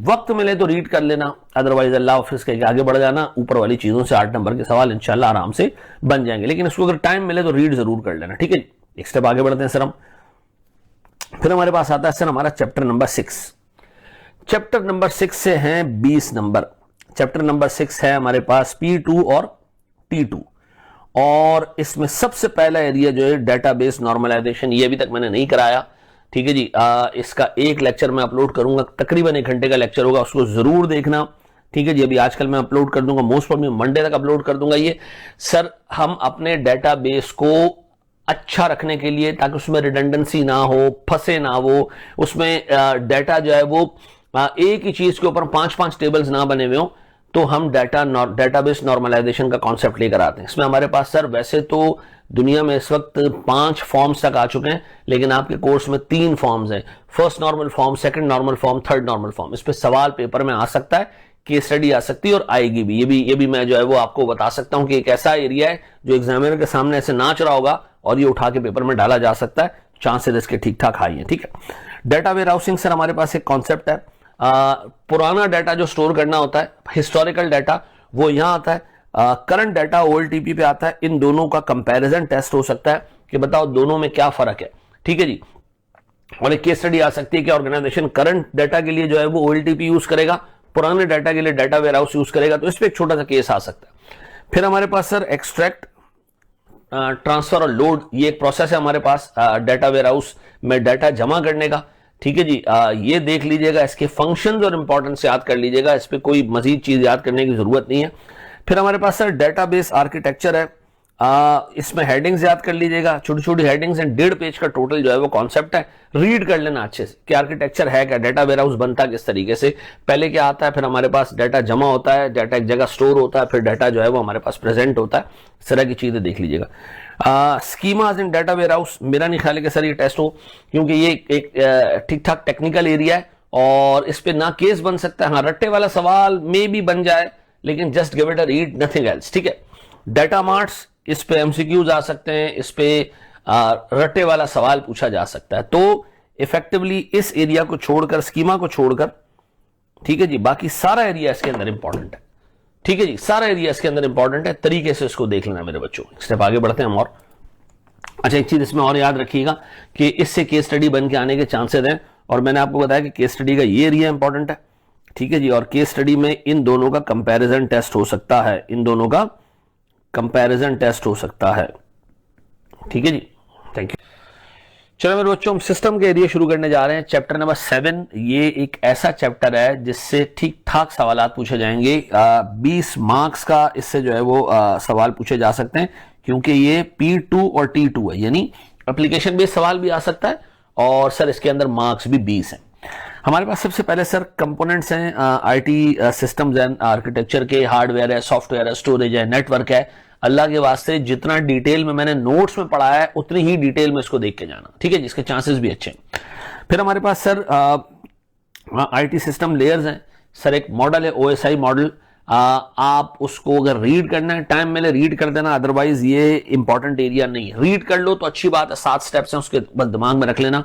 वक्त मिले तो रीड कर लेना, अदरवाइज अल्लाह ऑफिस के आगे बढ़ जाना। ऊपर वाली चीजों से 8 नंबर के सवाल इंशाल्लाह आराम से बन जाएंगे, लेकिन इसको अगर टाइम मिले तो रीड जरूर कर लेना, ठीक है जी। एक स्टेप आगे बढ़ते हैं सर हम। फिर हमारे पास आता है सर हमारा चैप्टर नंबर 6। चैप्टर नंबर 6 से हैं 20 नंबर। चैप्टर नंबर 6 है हमारे पास P2 और T2 और इसमें सबसे पहला एरिया जो है डेटाबेस नॉर्मलाइजेशन। ये अभी तक मैंने नहीं कराया, ठीक है जी। इसका एक लेक्चर मैं अपलोड करूंगा, तकरीबन 1 घंटे का लेक्चर होगा, उसको जरूर देखना, ठीक है जी। अभी आजकल मैं अपलोड कर दूंगा, मोस्ट प्रॉब्ली मंडे तक अपलोड कर दूंगा। ये सर हम अपने डेटाबेस को अच्छा रखने के लिए, ताकि उसमें रिडंडेंसी ना हो, फंसे ना हो, उसमें डेटा जो है वो एक ही चीज के ऊपर 5-5 टेबल्स ना बने हुए हो, तो हम डेटाबेस नॉर्मलाइजेशन का कॉन्सेप्ट लेकर आते हैं। इसमें हमारे पास सर वैसे तो दुनिया में इस वक्त 5 फॉर्म्स तक आ चुके हैं, लेकिन आपके कोर्स में 3 फॉर्म्स हैं। First normal form, second normal form, third normal form. इस पे सवाल पेपर में आ सकता है, केस स्टडी आ सकती है और आएगी भी। ये भी मैं जो है वो आपको बता सकता हूं कि एक ऐसा एरिया है जो एग्जामिनर के सामने ऐसे नाच रहा होगा और ये उठा के पेपर में डाला जा सकता है। चांसेस इसके ठीक ठाक हाई है, ठीक है। डेटा वेयर हाउसिंग सर हमारे पास एक कॉन्सेप्ट है। पुराना डाटा जो स्टोर करना होता है, हिस्टोरिकल डाटा, वो यहां आता है। करंट डाटा OLTP पे आता है। इन दोनों का कंपैरिजन टेस्ट हो सकता है कि बताओ दोनों में क्या फर्क है, ठीक है जी। और एक केस स्टडी आ सकती है कि ऑर्गेनाइजेशन करंट डाटा के लिए जो है वो OLTP यूज करेगा, पुराने डाटा के लिए डाटा वेयरहाउस यूज करेगा, तो इस पे एक छोटा सा केस आ सकता है। फिर हमारे पास सर एक्सट्रैक्ट, ट्रांसफर और लोड, ये एक प्रोसेस है हमारे पास डाटा वेयरहाउस में डाटा जमा करने का, ठीक है जी। ये देख लीजिएगा, इसके फंक्शंस और इंपॉर्टेंस याद कर लीजिएगा, इस पे कोई मजीद चीज याद करने की जरूरत नहीं है। फिर हमारे पास सर डेटाबेस आर्किटेक्चर है। इसमें हेडिंग्स याद कर लीजिएगा, छोटी छोटी हेडिंग्स हैं, 1.5 पेज का टोटल जो है वो कॉन्सेप्ट है। रीड कर लेना अच्छे से कि आर्किटेक्चर है क्या, डाटा वेयरहाउस बनता किस तरीके से, पहले क्या आता है, फिर हमारे पास डाटा जमा होता है, डाटा एक जगह स्टोर होता है, फिर डाटा जो है वो हमारे पास प्रेजेंट होता है। इस तरह की चीजें देख लीजिएगा। स्कीमाज इन डाटा वेयरहाउस, मेरा नहीं ख्याल है कि सर ये टेस्ट हो, क्योंकि ये एक ठीक ठाक टेक्निकल एरिया है और इस पे ना केस बन सकता है। हाँ, रट्टे वाला सवाल मे भी बन जाए, लेकिन just give it a read, nothing else, ठीक है। डाटा मार्ट्स, इस पे एमसीक्यूज आ सकते हैं, इस पे रट्टे वाला सवाल पूछा जा सकता है। तो इफेक्टिवली इस एरिया को छोड़कर, स्कीमा को छोड़कर, ठीक है जी, बाकी सारा एरिया इसके अंदर इंपॉर्टेंट है। ठीक है जी, सारा एरिया इसके अंदर इंपॉर्टेंट है, तरीके से इसको देख लेना मेरे बच्चों। स्टेप आगे बढ़ते हैं हम और। अच्छा, एक चीज इसमें और याद रखिएगा कि इससे केस स्टडी बन के आने के चांसेस हैं, और मैंने आपको बताया कि केस स्टडी का ये एरिया इंपॉर्टेंट है। ठीक है जी, और केस स्टडी में इन दोनों का कंपैरिजन टेस्ट हो सकता है, इन दोनों का कंपैरिजन टेस्ट हो सकता है। ठीक है जी, थैंक यू। चलो मेरे बच्चों, हम सिस्टम के एरिया शुरू करने जा रहे हैं। चैप्टर नंबर 7, ये एक ऐसा चैप्टर है जिससे ठीक ठाक सवाल पूछे जाएंगे। 20 मार्क्स का इससे जो है वो सवाल पूछे जा सकते हैं, क्योंकि ये P2 और T2 है, यानी एप्लीकेशन बेस्ड सवाल भी आ सकता है, और सर इसके अंदर मार्क्स भी 20 हैं। हमारे पास सबसे पहले सर कंपोनेंट्स हैं आईटी सिस्टम्स एंड आर्किटेक्चर के, हार्डवेयर है, सॉफ्टवेयर है, स्टोरेज है, नेटवर्क है। अल्लाह के वास्ते जितना डिटेल में मैंने नोट्स में पढ़ा है उतनी ही डिटेल में इसको देख के जाना, ठीक है, जिसके चांसेस भी अच्छे हैं। फिर हमारे पास सर आईटी सिस्टम लेयर्स हैं। सर एक मॉडल है ओएसआई मॉडल, आप उसको अगर रीड करना है, टाइम मिले रीड कर देना, अदरवाइज ये इंपॉर्टेंट एरिया नहीं है। रीड कर लो तो अच्छी बात है, 7 स्टेप्स हैं, उसके बस दिमाग में रख लेना,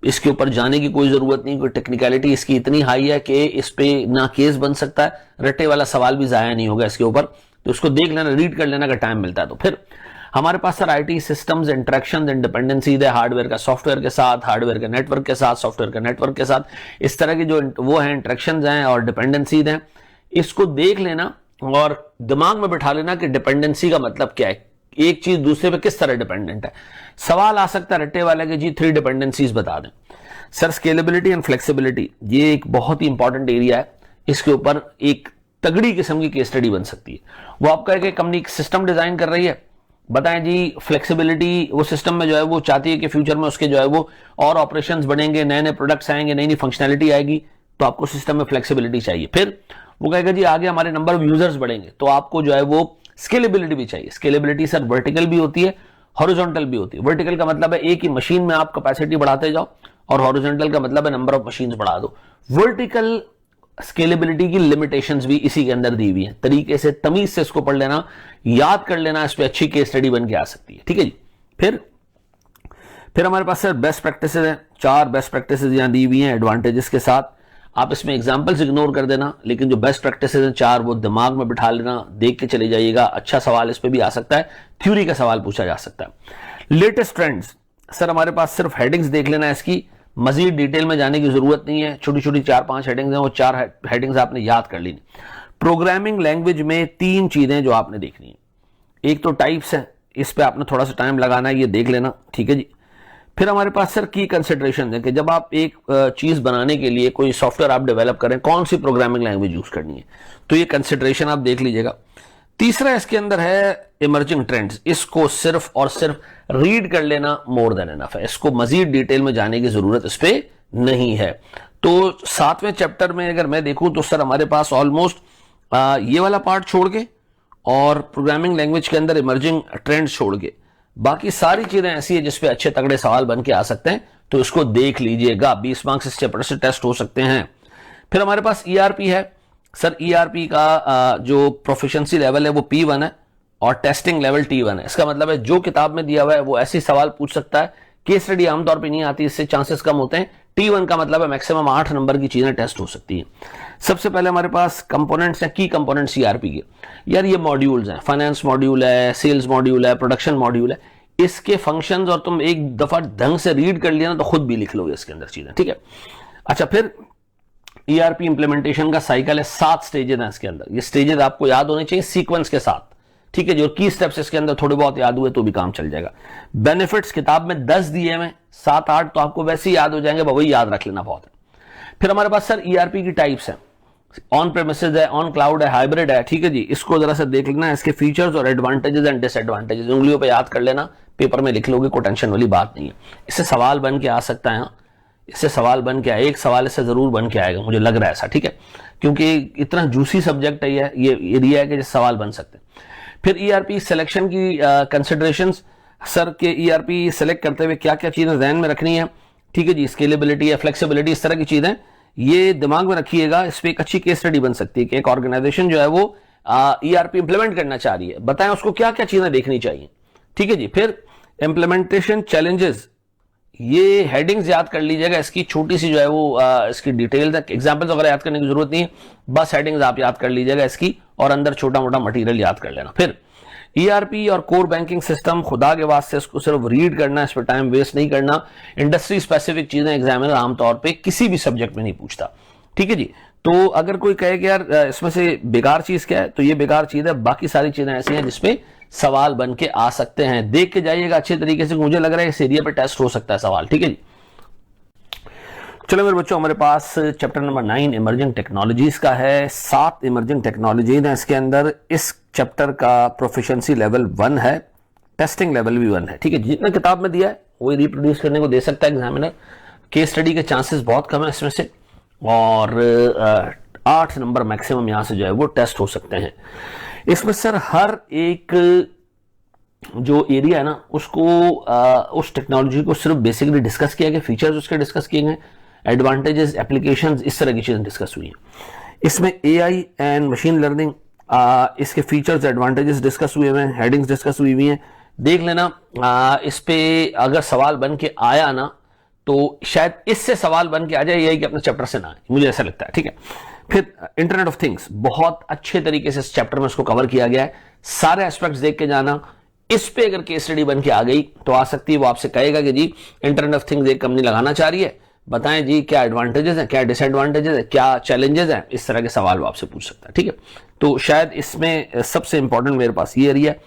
इसके ऊपर जाने की कोई जरूरत नहीं। कोई टेक्निकलिटी इसकी इतनी हाई है कि इस पे ना केस बन सकता है, रट्टे वाला सवाल भी जाया नहीं होगा इसके ऊपर, तो उसको देख लेना, रीड कर लेना अगर टाइम मिलता है तो। फिर हमारे पास sir IT systems, interactions and dependencies है, हार्डवेयर का सॉफ्टवेयर के साथ, हार्डवेयर का नेटवर्क के साथ, सॉफ्टवेयर का नेटवर्क के साथ, इस तरह की जो वो है इंटरेक्शंस हैं और डिपेंडेंसीज हैं, इसको देख लेना और दिमाग में बिठा लेना कि डिपेंडेंसी का मतलब क्या है, एक चीज दूसरे पे किस तरह डिपेंडेंट है। सवाल आ सकता है रट्टे वाले के जी 3 डिपेंडेंसीज बता दें। सर स्केलेबिलिटी एंड फ्लेक्सिबिलिटी, ये एक बहुत ही इंपॉर्टेंट एरिया है, इसके ऊपर एक तगड़ी किस्म की केस स्टडी बन सकती है। वो आपका एक कंपनी सिस्टम डिजाइन कर रही है, बताएं जी फ्लेक्सिबिलिटी, वो सिस्टम में जो है वो चाहती है कि फ्यूचर में उसके जो है वो और ऑपरेशंस बढ़ेंगे, नए नए प्रोडक्ट्स आएंगे, नई नई फंक्शनैलिटी आएगी, तो आपको सिस्टम में फ्लेक्सिबिलिटी चाहिए। फिर वो कहेगा जी आगे हमारे नंबर ऑफ यूजर्स बढ़ेंगे, तो आपको जो है वो स्केलेबिलिटी भी चाहिए। स्केलेबिलिटी सर वर्टिकल भी होती है, हॉरिजॉन्टल भी होती है। वर्टिकल का मतलब है एक ही मशीन में आप कैपेसिटी बढ़ाते जाओ, और हॉरिजॉन्टल का मतलब है नंबर ऑफ मशीन्स बढ़ा दो। वर्टिकल स्केलेबिलिटी की लिमिटेशंस भी इसी के अंदर दी हुई है, तरीके से तमीज से इसको पढ़ लेना, याद कर लेना, इस पे अच्छी केस स्टडी बन के आ सकती है। ठीक है जी। फिर हमारे पास सर बेस्ट प्रैक्टिसेस हैं, 4 बेस्ट प्रैक्टिसेस यहां दी हुई हैं एडवांटेजेस के साथ। आप इसमें एग्जांपल्स इग्नोर कर देना, लेकिन जो बेस्ट प्रैक्टिसेस हैं 4 वो दिमाग में बिठा लेना, देख के चले जाइएगा। अच्छा सवाल इस पे भी आ सकता है, थ्योरी का सवाल पूछा जा सकता है। लेटेस्ट ट्रेंड्स, सर हमारे पास सिर्फ हेडिंग्स देख लेना है, इसकी मजीद डिटेल में जाने की जरूरत नहीं है। छोटी छोटी 4-5 हेडिंग्स हैं, वो 4 हेडिंग्स आपने याद कर ली। प्रोग्रामिंग लैंग्वेज में 3 चीजें जो आपने देखनी है, एक तो टाइप्स है, इस पे आपने थोड़ा सा टाइम लगाना है, ये देख लेना, ठीक है जी। फिर हमारे पास सर की कंसिडरेशन है कि जब आप एक चीज बनाने के लिए कोई सॉफ्टवेयर आप डेवलप करें, कौन सी प्रोग्रामिंग लैंग्वेज यूज करनी है, तो ये कंसिडरेशन आप देख लीजिएगा। तीसरा इसके अंदर है इमर्जिंग ट्रेंड्स, इसको सिर्फ और सिर्फ रीड कर लेना मोर देन एनफ है, इसको मजीद डिटेल में जाने की जरूरत इस पे नहीं है। तो 7वें चैप्टर में अगर मैं देखूं तो सर हमारे पास ऑलमोस्ट ये वाला पार्ट छोड़ के और प्रोग्रामिंग लैंग्वेज के अंदर इमर्जिंग ट्रेंड्स छोड़ के बाकी सारी चीजें ऐसी है जिसपे अच्छे तगड़े सवाल बन के आ सकते हैं, तो इसको देख लीजिएगा। 20 मार्क्स इस चैप्टर से टेस्ट हो सकते हैं। फिर हमारे पास ईआरपी है। सर ईआरपी का जो प्रोफिशिएंसी लेवल है वो P1 है और टेस्टिंग लेवल T1 है। इसका मतलब है जो किताब में दिया हुआ है वो ऐसे सवाल पूछ सकता है, केस स्टडी आमतौर पे नहीं आती, इससे चांसेस कम होते हैं। T1 का मतलब है मैक्सिमम 8 नंबर की चीजें टेस्ट हो सकती है। सबसे पहले हमारे पास कंपोनेंट्स हैं, की कंपोनेंट्स ईआरपी के। यार ये मॉड्यूल्स हैं, फाइनेंस मॉड्यूल है, सेल्स मॉड्यूल है, प्रोडक्शन मॉड्यूल है, इसके फंक्शंस और तुम एक दफा ढंग से रीड कर लिया ना तो खुद भी लिख लोगे इसके अंदर चीजें, ठीक है। अच्छा, फिर ईआरपी इंप्लीमेंटेशन का साइकिल है, 7 स्टेजेस हैं इसके अंदर। ये स्टेजेस आपको याद होने चाहिए सीक्वेंस के साथ, ठीक है। जो की स्टेप्स इसके अंदर थोड़े बहुत याद हुए तो भी काम चल जाएगा। बेनिफिट्स किताब में 10 दिए हैं, 7-8 तो आपको वैसे ही याद हो जाएंगे, वही याद रख लेना बहुत है। फिर हमारे पास सर ईआरपी की टाइप्स हैं, ऑन प्रेमिसेस है, ऑन क्लाउड है, हाइब्रिड है, ठीक है जी। इसको जरा सा देख लेना, इसके फीचर्स और एडवांटेजेस एंड डिसएडवांटेजेस उंगलियों पे याद कर लेना, पेपर में लिख लोगे, कोई टेंशन वाली बात नहीं है। इससे सवाल बन के आ सकता है, इससे सवाल बन के आए, एक सवाल इससे जरूर बन के आएगा, मुझे लग रहा है ऐसा, ठीक है, क्योंकि इतना जूसी सब्जेक्ट है ये एरिया है कि सवाल बन सकते हैं। फिर ईआरपी सिलेक्शन की कंसिडरेशंस, सर के ईआरपी सेलेक्ट करते हुए क्या क्या चीजें ध्यान में रखनी है, ठीक है जी। स्केलेबिलिटी है, फ्लेक्सिबिलिटी, इस तरह की चीजें ये दिमाग में रखिएगा। इस पर एक अच्छी केस स्टडी बन सकती है कि एक ऑर्गेनाइजेशन जो है वो ईआरपी इंप्लीमेंट करना चाह रही है, बताएं उसको क्या क्या चीजें देखनी चाहिए, ठीक है जी। फिर इम्प्लीमेंटेशन चैलेंजेस, ये हेडिंग्स याद कर लीजिएगा, इसकी छोटी सी जो है वो इसकी डिटेल तक एग्जांपल्स वगैरह याद करने की जरूरत नहीं है, बस हेडिंग्स आप याद कर लीजिएगा इसकी, और अंदर छोटा मोटा मटेरियल याद कर लेना। फिर ईआरपी और कोर बैंकिंग सिस्टम, खुदा के वास्ते इसको सिर्फ रीड करना है, इस पर टाइम वेस्ट नहीं करना। इंडस्ट्री स्पेसिफिक चीजें एग्जामिनर आमतौर पे किसी भी सब्जेक्ट में नहीं पूछता, ठीक है जी। तो अगर कोई कहे कि यार इसमें से बेकार चीज क्या है, तो ये बेकार चीज है, बाकी सारी चीजें ऐसी हैं जिसपे सवाल बन के आ सकते हैं। देख के जाइएगा अच्छे तरीके से, मुझे लग रहा है इस एरिया पे टेस्ट हो सकता है सवाल, ठीक है जी। चलो मेरे बच्चों, हमारे पास चैप्टर नंबर 9 इमर्जिंग टेक्नोलॉजीज का है। 7 इमर्जिंग टेक्नोलॉजीज हैं इसके अंदर। इस चैप्टर का प्रोफिशिएंसी लेवल 1 है, टेस्टिंग लेवल भी 1 है, ठीक है। जितना किताब में दिया है वही रिप्रोड्यूस करने को दे सकता है एग्जामिनर। केस स्टडी के चांसेस बहुत कम है इसमें से, और 8 नंबर मैक्सिमम यहां से जो है वो टेस्ट हो सकते हैं। इसमें सर हर एक जो एरिया है ना उसको उस टेक्नोलॉजी को सिर्फ बेसिकली डिस्कस किया गया, फीचर्स उसके डिस्कस किए गए, एडवांटेजेस, एप्लीकेशंस, इस तरह की चीजें डिस्कस हुई हैं। इसमें एआई एंड मशीन लर्निंग, इसके फीचर्स, एडवांटेजेस डिस्कस हुए हुए हैं, हेडिंग्स डिस्कस हुई हुई हैं, देख लेना। इस पे अगर सवाल बन के आया ना तो शायद इससे सवाल बन के आ जाए, यही कि अपने चैप्टर से ना आए, मुझे ऐसा लगता है, ठीक है। फिर इंटरनेट ऑफ थिंग्स, बहुत अच्छे तरीके से इस चैप्टर में उसको कवर किया गया है, सारे एस्पेक्ट्स देख के जाना। इस पे अगर केस स्टडी बन के आ गई तो आ सकती है वो आपसे कहेगा कि जी इंटरनेट ऑफ थिंग्स एक कंपनी लगाना चाह रही है, बताएं जी क्या एडवांटेजेस हैं, क्या डिसएडवांटेजेस है, क्या चैलेंजेस हैं, इस तरह के सवाल वो आपसे पूछ सकता है, ठीक है। तो शायद इसमें सबसे इंपॉर्टेंट मेरे पास ये एरिया है।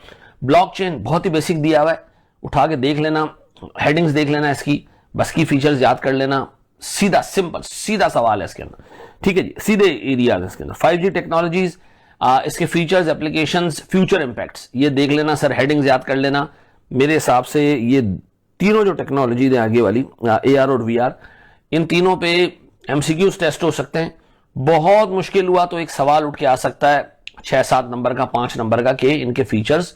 ब्लॉकचेन बहुत ही बेसिक दिया हुआ है, उठा के देख लेना, हेडिंग्स देख लेना इसकी, बस की फीचर्स याद कर लेना, सीधा सिंपल सीधा सवाल है इसके अंदर, ठीक है जी, सीधे एरियाज इसके अंदर। 5G टेक्नोलॉजीज, इसके फीचर्स, एप्लीकेशंस, फ्यूचर इंपैक्ट्स, ये देख लेना सर, हेडिंग्स याद कर लेना। मेरे हिसाब से ये तीनों जो टेक्नोलॉजी है आगे वाली, AR और VR, इन तीनों पे MCQs टेस्ट हो सकते हैं। बहुत मुश्किल हुआ तो एक सवाल उठ के आ सकता है 6-7 नंबर का, 5 नंबर का, कि इनके फीचर्स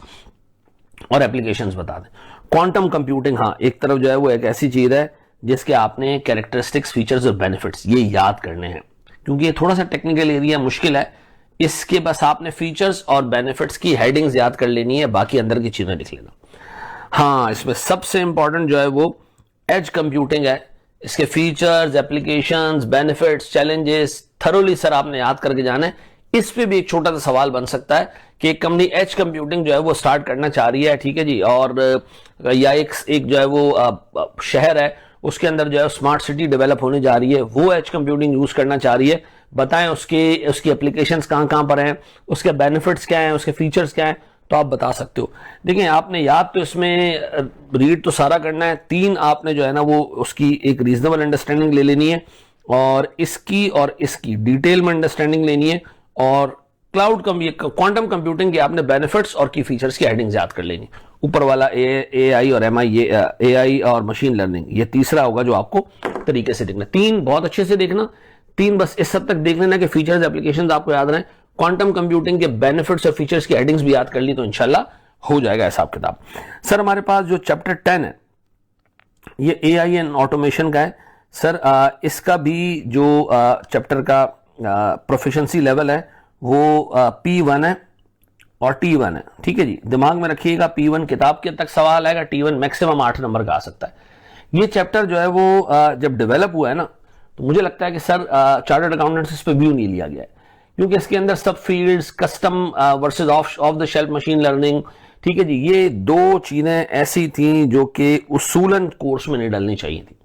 और एप्लीकेशंस बता दें। क्वांटम कंप्यूटिंग, हाँ, एक तरफ जो है वो एक ऐसी चीज है जिसके आपने कैरेक्टरिस्टिक्स, फीचर्स और बेनिफिट्स ये याद करने हैं, क्योंकि ये थोड़ा सा टेक्निकल एरिया, मुश्किल है। इसके बस आपने फीचर्स और बेनिफिट्स की हेडिंग्स याद कर लेनी है, बाकी अंदर की चीजें लिख लेना। हाँ, इसमें सबसे इंपॉर्टेंट जो है वो एज कंप्यूटिंग है। इसके features, applications, benefits, challenges thoroughly sir आपने याद करके जाना है। इस पे भी एक छोटा सा सवाल बन सकता है कि एक कंपनी एज कंप्यूटिंग जो है वो स्टार्ट करना चाह रही है, ठीक है जी, और या एक जो है वो शहर है उसके अंदर जो है स्मार्ट सिटी डेवलप होने जा रही है, वो एज कंप्यूटिंग यूज करना चाह रही है, बताएं उसकी एप्लीकेशंस कहां कहां पर हैं, उसके बेनिफिट्स क्या हैं, उसके फीचर्स क्या हैं, तो आप बता सकते हो। देखिए, आपने याद तो इसमें रीड तो सारा करना है, 3 आपने जो है ना वो उसकी एक रीजनेबल अंडरस्टैंडिंग ले लेनी है, और इसकी डिटेल में अंडरस्टैंडिंग लेनी है, और क्वांटम कंप्यूटिंग के आपने बेनिफिट्स और की फीचर्स की हेडिंग्स याद कर लेनी। ऊपर वाला AI और AI और मशीन लर्निंग, ये तीसरा होगा जो आपको तरीके से देखना। 3 बहुत अच्छे से देखना, 3 बस इस हद तक देख लेना कि फीचर्स, एप्लीकेशंस आपको याद रहे, क्वांटम कंप्यूटिंग के बेनिफिट्स और फीचर्स की हेडिंग्स भी याद कर ली तो इंशाल्लाह हो जाएगा हिसाब किताब। सर हमारे पास जो चैप्टर 10 है ये AI एंड ऑटोमेशन का है। सर इसका भी जो चैप्टर का प्रोफिशिएंसी लेवल है वो P1 है और T1 है, ठीक है जी। दिमाग में रखिएगा, P1 किताब के तक सवाल आएगा, T1 मैक्सिमम 8 नंबर का आ सकता है। ये चैप्टर जो है वो जब डेवलप हुआ है ना, तो मुझे लगता है कि सर चार्टर्ड अकाउंटेंट्स इस पे व्यू नहीं लिया गया है, क्योंकि इसके अंदर सब fields, custom versus of the shelf machine learning, ठीक है जी, ये 2 चीजें ऐसी थी जो कि उसूलन कोर्स में नहीं डलनी चाहिए थी।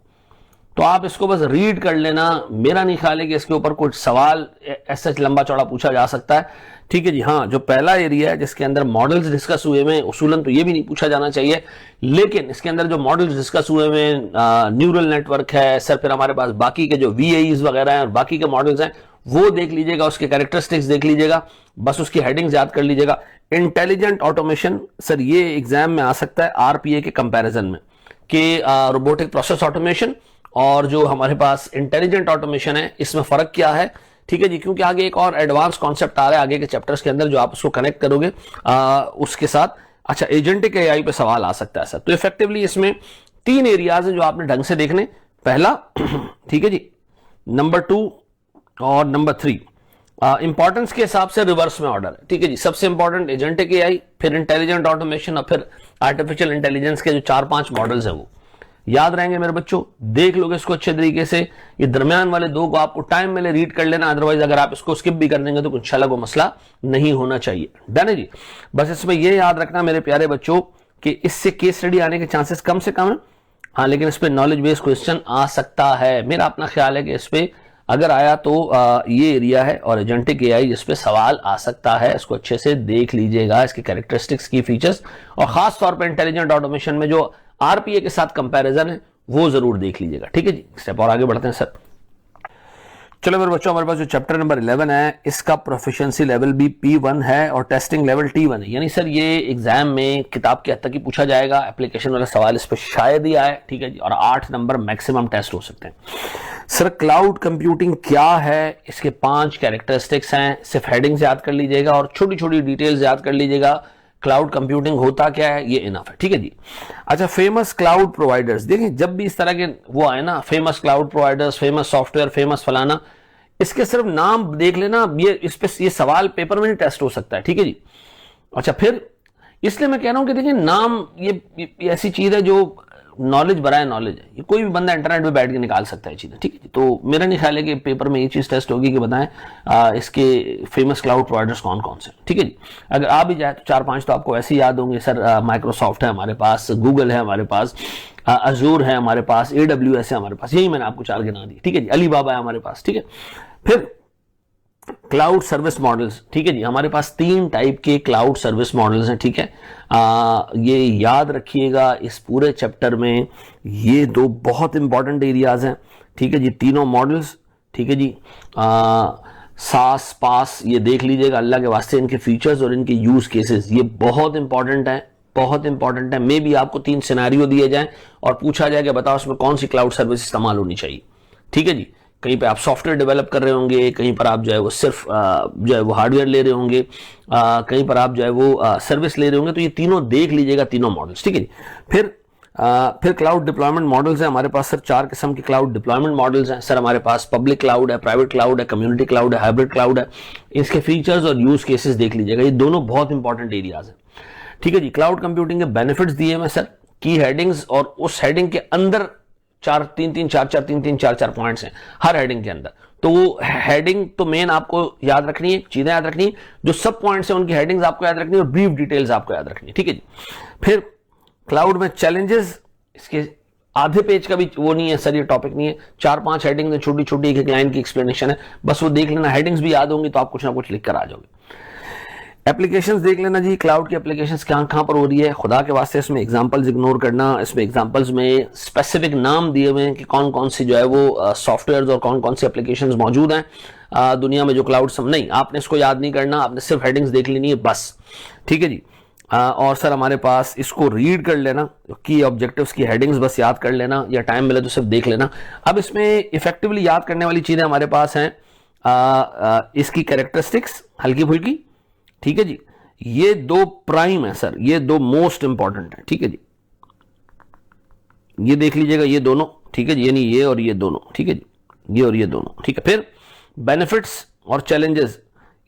तो आप इसको बस रीड कर लेना, मेरा नहीं ख्याल है कि इसके ऊपर कुछ सवाल ऐसा लंबा चौड़ा पूछा जा सकता है, ठीक है जी। हाँ, जो पहला एरिया है जिसके अंदर मॉडल्स डिस्कस हुए हैं, उसूलन तो ये भी नहीं पूछा जाना चाहिए, लेकिन इसके अंदर जो मॉडल्स डिस्कस हुए हैं, न्यूरल नेटवर्क है सर, फिर हमारे पास बाकी के जो VAEs वगैरह हैं और बाकी के मॉडल्स हैं वो देख लीजिएगा, उसके कैरेक्टरिस्टिक्स देख लीजिएगा, बस उसकी हेडिंग्स याद कर लीजिएगा। इंटेलिजेंट ऑटोमेशन, सर ये एग्जाम में आ सकता है RPA के कंपैरिजन में, कि रोबोटिक प्रोसेस ऑटोमेशन और जो हमारे पास इंटेलिजेंट ऑटोमेशन है, इसमें फर्क क्या है, ठीक है जी, क्योंकि आगे एक और एडवांस कॉन्सेप्ट आ रहा है आगे के चैप्टर्स के अंदर जो आप उसको कनेक्ट करोगे उसके साथ। अच्छा, एजेंटिक AI पे सवाल आ सकता है सर। तो इफेक्टिवली इसमें 3 एरियाज हैं जो आपने ढंग से देखने, पहला ठीक है जी, नंबर 2 और नंबर 3, इंपॉर्टेंस के हिसाब से रिवर्स में ऑर्डर है, ठीक है जी। सबसे इंपॉर्टेंट एजेंटिक एआई, फिर इंटेलिजेंट ऑटोमेशन और फिर आर्टिफिशियल इंटेलिजेंस के जो 4-5 मॉडल्स हैं वो याद रहेंगे मेरे बच्चों। देख लोगे इसको अच्छे तरीके से, ये दरमियान वाले दो को आपको टाइम मिले रीड कर लेना, अदरवाइज अगर आप इसको स्किप भी कर देंगे तो इंशाल्लाह को मसला नहीं होना चाहिए। डन है जी। बस इसमें यह याद रखना मेरे प्यारे बच्चों कि इससे केस स्टडी आने के चांसेस कम से कम है, हाँ, लेकिन इस पर नॉलेज बेस्ड क्वेश्चन आ सकता है। मेरा अपना ख्याल है कि इस पे अगर आया तो ये एरिया है और एजेंटिक एआई जिस पे सवाल आ सकता है, इसको अच्छे से देख लीजिएगा, इसकी कैरेक्टरिस्टिक्स की फीचर्स, और खास तौर पर इंटेलिजेंट ऑटोमेशन में जो आरपीए के साथ कंपैरिजन है वो जरूर देख लीजिएगा, ठीक है जी। स्टेप और आगे बढ़ते हैं सर। चलो मेरे बच्चों, हमारे पास जो चैप्टर नंबर 11 है इसका प्रोफिशिएंसी लेवल भी P1 है और टेस्टिंग लेवल T1 है। यानी सर ये एग्जाम में किताब के हद तक ही पूछा जाएगा, एप्लीकेशन वाला सवाल इस पर शायद ही आए, ठीक है जी। और 8 नंबर मैक्सिमम टेस्ट हो सकते हैं। सर क्लाउड कंप्यूटिंग क्या है, इसके 5 कैरेक्टरिस्टिक्स हैं, सिर्फ हेडिंग्स याद कर लीजिएगा और छोटी छोटी डिटेल्स याद कर लीजिएगा। क्लाउड कंप्यूटिंग होता क्या है ये इनफ है, ठीक है जी। अच्छा, फेमस क्लाउड प्रोवाइडर्स, देखिए जब भी इस तरह के वो आए ना, famous cloud providers, famous software, famous फलाना, इसके सिर्फ नाम देख लेना, ये इस पे ये सवाल पेपर में नहीं टेस्ट हो सकता है, ठीक है जी। अच्छा, फिर इसलिए मैं कह रहा हूं कि देखिए नाम ये ऐसी चीज है जो नॉलेज बराए नॉलेज है, ये कोई भी बंदा इंटरनेट पे बैठ के निकाल सकता है चीजें, ठीक है। तो मेरा नहीं ख्याल है कि पेपर में ये चीज टेस्ट होगी कि बताएं इसके फेमस क्लाउड प्रोवाइडर्स कौन कौन से, ठीक है जी। अगर आ भी जाए तो 4-5 तो आपको ऐसे याद होंगे सर। माइक्रोसॉफ्ट है हमारे पास, गूगल है हमारे पास, अजूर है हमारे पास, AWS है हमारे पास, यही मैंने आपको 4 गिना दी, ठीक है जी। अलीबाबा है हमारे पास, ठीक है। फिर क्लाउड सर्विस मॉडल्स, ठीक है जी। हमारे पास 3 टाइप के क्लाउड सर्विस मॉडल्स हैं, ठीक है। ये याद रखिएगा इस पूरे चैप्टर में ये 2 बहुत इंपॉर्टेंट एरियाज हैं, ठीक है जी। तीनों मॉडल्स, ठीक है जी। सास पास ये देख लीजिएगा अल्लाह के वास्ते, इनके फीचर्स और इनके यूज केसेस ये बहुत इंपॉर्टेंट है, बहुत इंपॉर्टेंट है। मे भी आपको 3 सिनेरियो दिए जाएं और पूछा जाए कि बताओ उसमें कौन सी क्लाउड सर्विस इस्तेमाल होनी चाहिए, ठीक है जी। कहीं पे आप सॉफ्टवेयर डेवलप कर रहे होंगे, कहीं पर आप जो है वो सिर्फ जो है वो हार्डवेयर ले रहे होंगे, कहीं पर आप जो है वो सर्विस ले रहे होंगे, तो ये तीनों देख लीजिएगा, तीनों मॉडल्स, ठीक है जी। फिर क्लाउड डिप्लॉयमेंट मॉडल्स हैं हमारे पास सर। 4 किस्म के क्लाउड डिप्लॉयमेंट मॉडल्स हैं सर हमारे पास। पब्लिक क्लाउड है, प्राइवेट क्लाउड है, कम्युनिटी क्लाउड है, हाइब्रिड क्लाउड है। इसके फीचर्स और यूज केसेस देख लीजिएगा, ये दोनों बहुत इंपॉर्टेंट एरियाज हैं, ठीक है जी। क्लाउड कंप्यूटिंग के बेनिफिट्स दिए हैं सर, की हेडिंग्स, और उस हेडिंग के अंदर 4 पॉइंट्स हैं हर हेडिंग के अंदर। तो वो हेडिंग तो मेन आपको याद रखनी है, चीजें याद रखनी है, जो सब पॉइंट्स हैं उनकी हेडिंग्स आपको याद रखनी है और ब्रीफ डिटेल्स आपको याद रखनी है, ठीक है जी। फिर क्लाउड में चैलेंजेस, इसके आधे पेज का भी वो नहीं है सर, ये टॉपिक नहीं है। 4-5 हेडिंग्स हैं, छोटी छोटी, एक लाइन की एक्सप्लेनेशन है, बस वो देख लेना। हेडिंग्स भी याद होंगी तो आप कुछ ना कुछ लिख कर आ जाओगे। एप्लीकेशंस देख लेना जी, क्लाउड की एप्लीकेशंस कहां पर हो रही है, खुदा के वास्ते इसमें एग्जांपल्स इग्नोर करना। इसमें एग्जांपल्स में स्पेसिफिक नाम दिए हुए हैं कि कौन कौन सी जो है वो सॉफ्टवेयर्स और कौन कौन सी एप्लीकेशंस मौजूद हैं दुनिया में जो क्लाउड नहीं, आपने इसको याद नहीं करना, आपने सिर्फ हेडिंग्स देख लेनी है बस, ठीक है जी। और सर हमारे पास इसको रीड कर लेना, की ऑब्जेक्टिव्स की हेडिंग्स बस याद कर लेना, या टाइम मिले तो सिर्फ देख लेना। अब इसमें इफेक्टिवली याद करने वाली चीजें हमारे पास हैं, इसकी कैरेक्टरिस्टिक्स हल्की फुल्की, ठीक है जी। ये 2 प्राइम है सर, ये 2 मोस्ट इंपॉर्टेंट है, ठीक है जी। ये देख लीजिएगा ये दोनों, ठीक है जी, यानी ये और ये दोनों, ठीक है जी, ये और ये दोनों, ठीक है। फिर बेनिफिट्स और चैलेंजेस,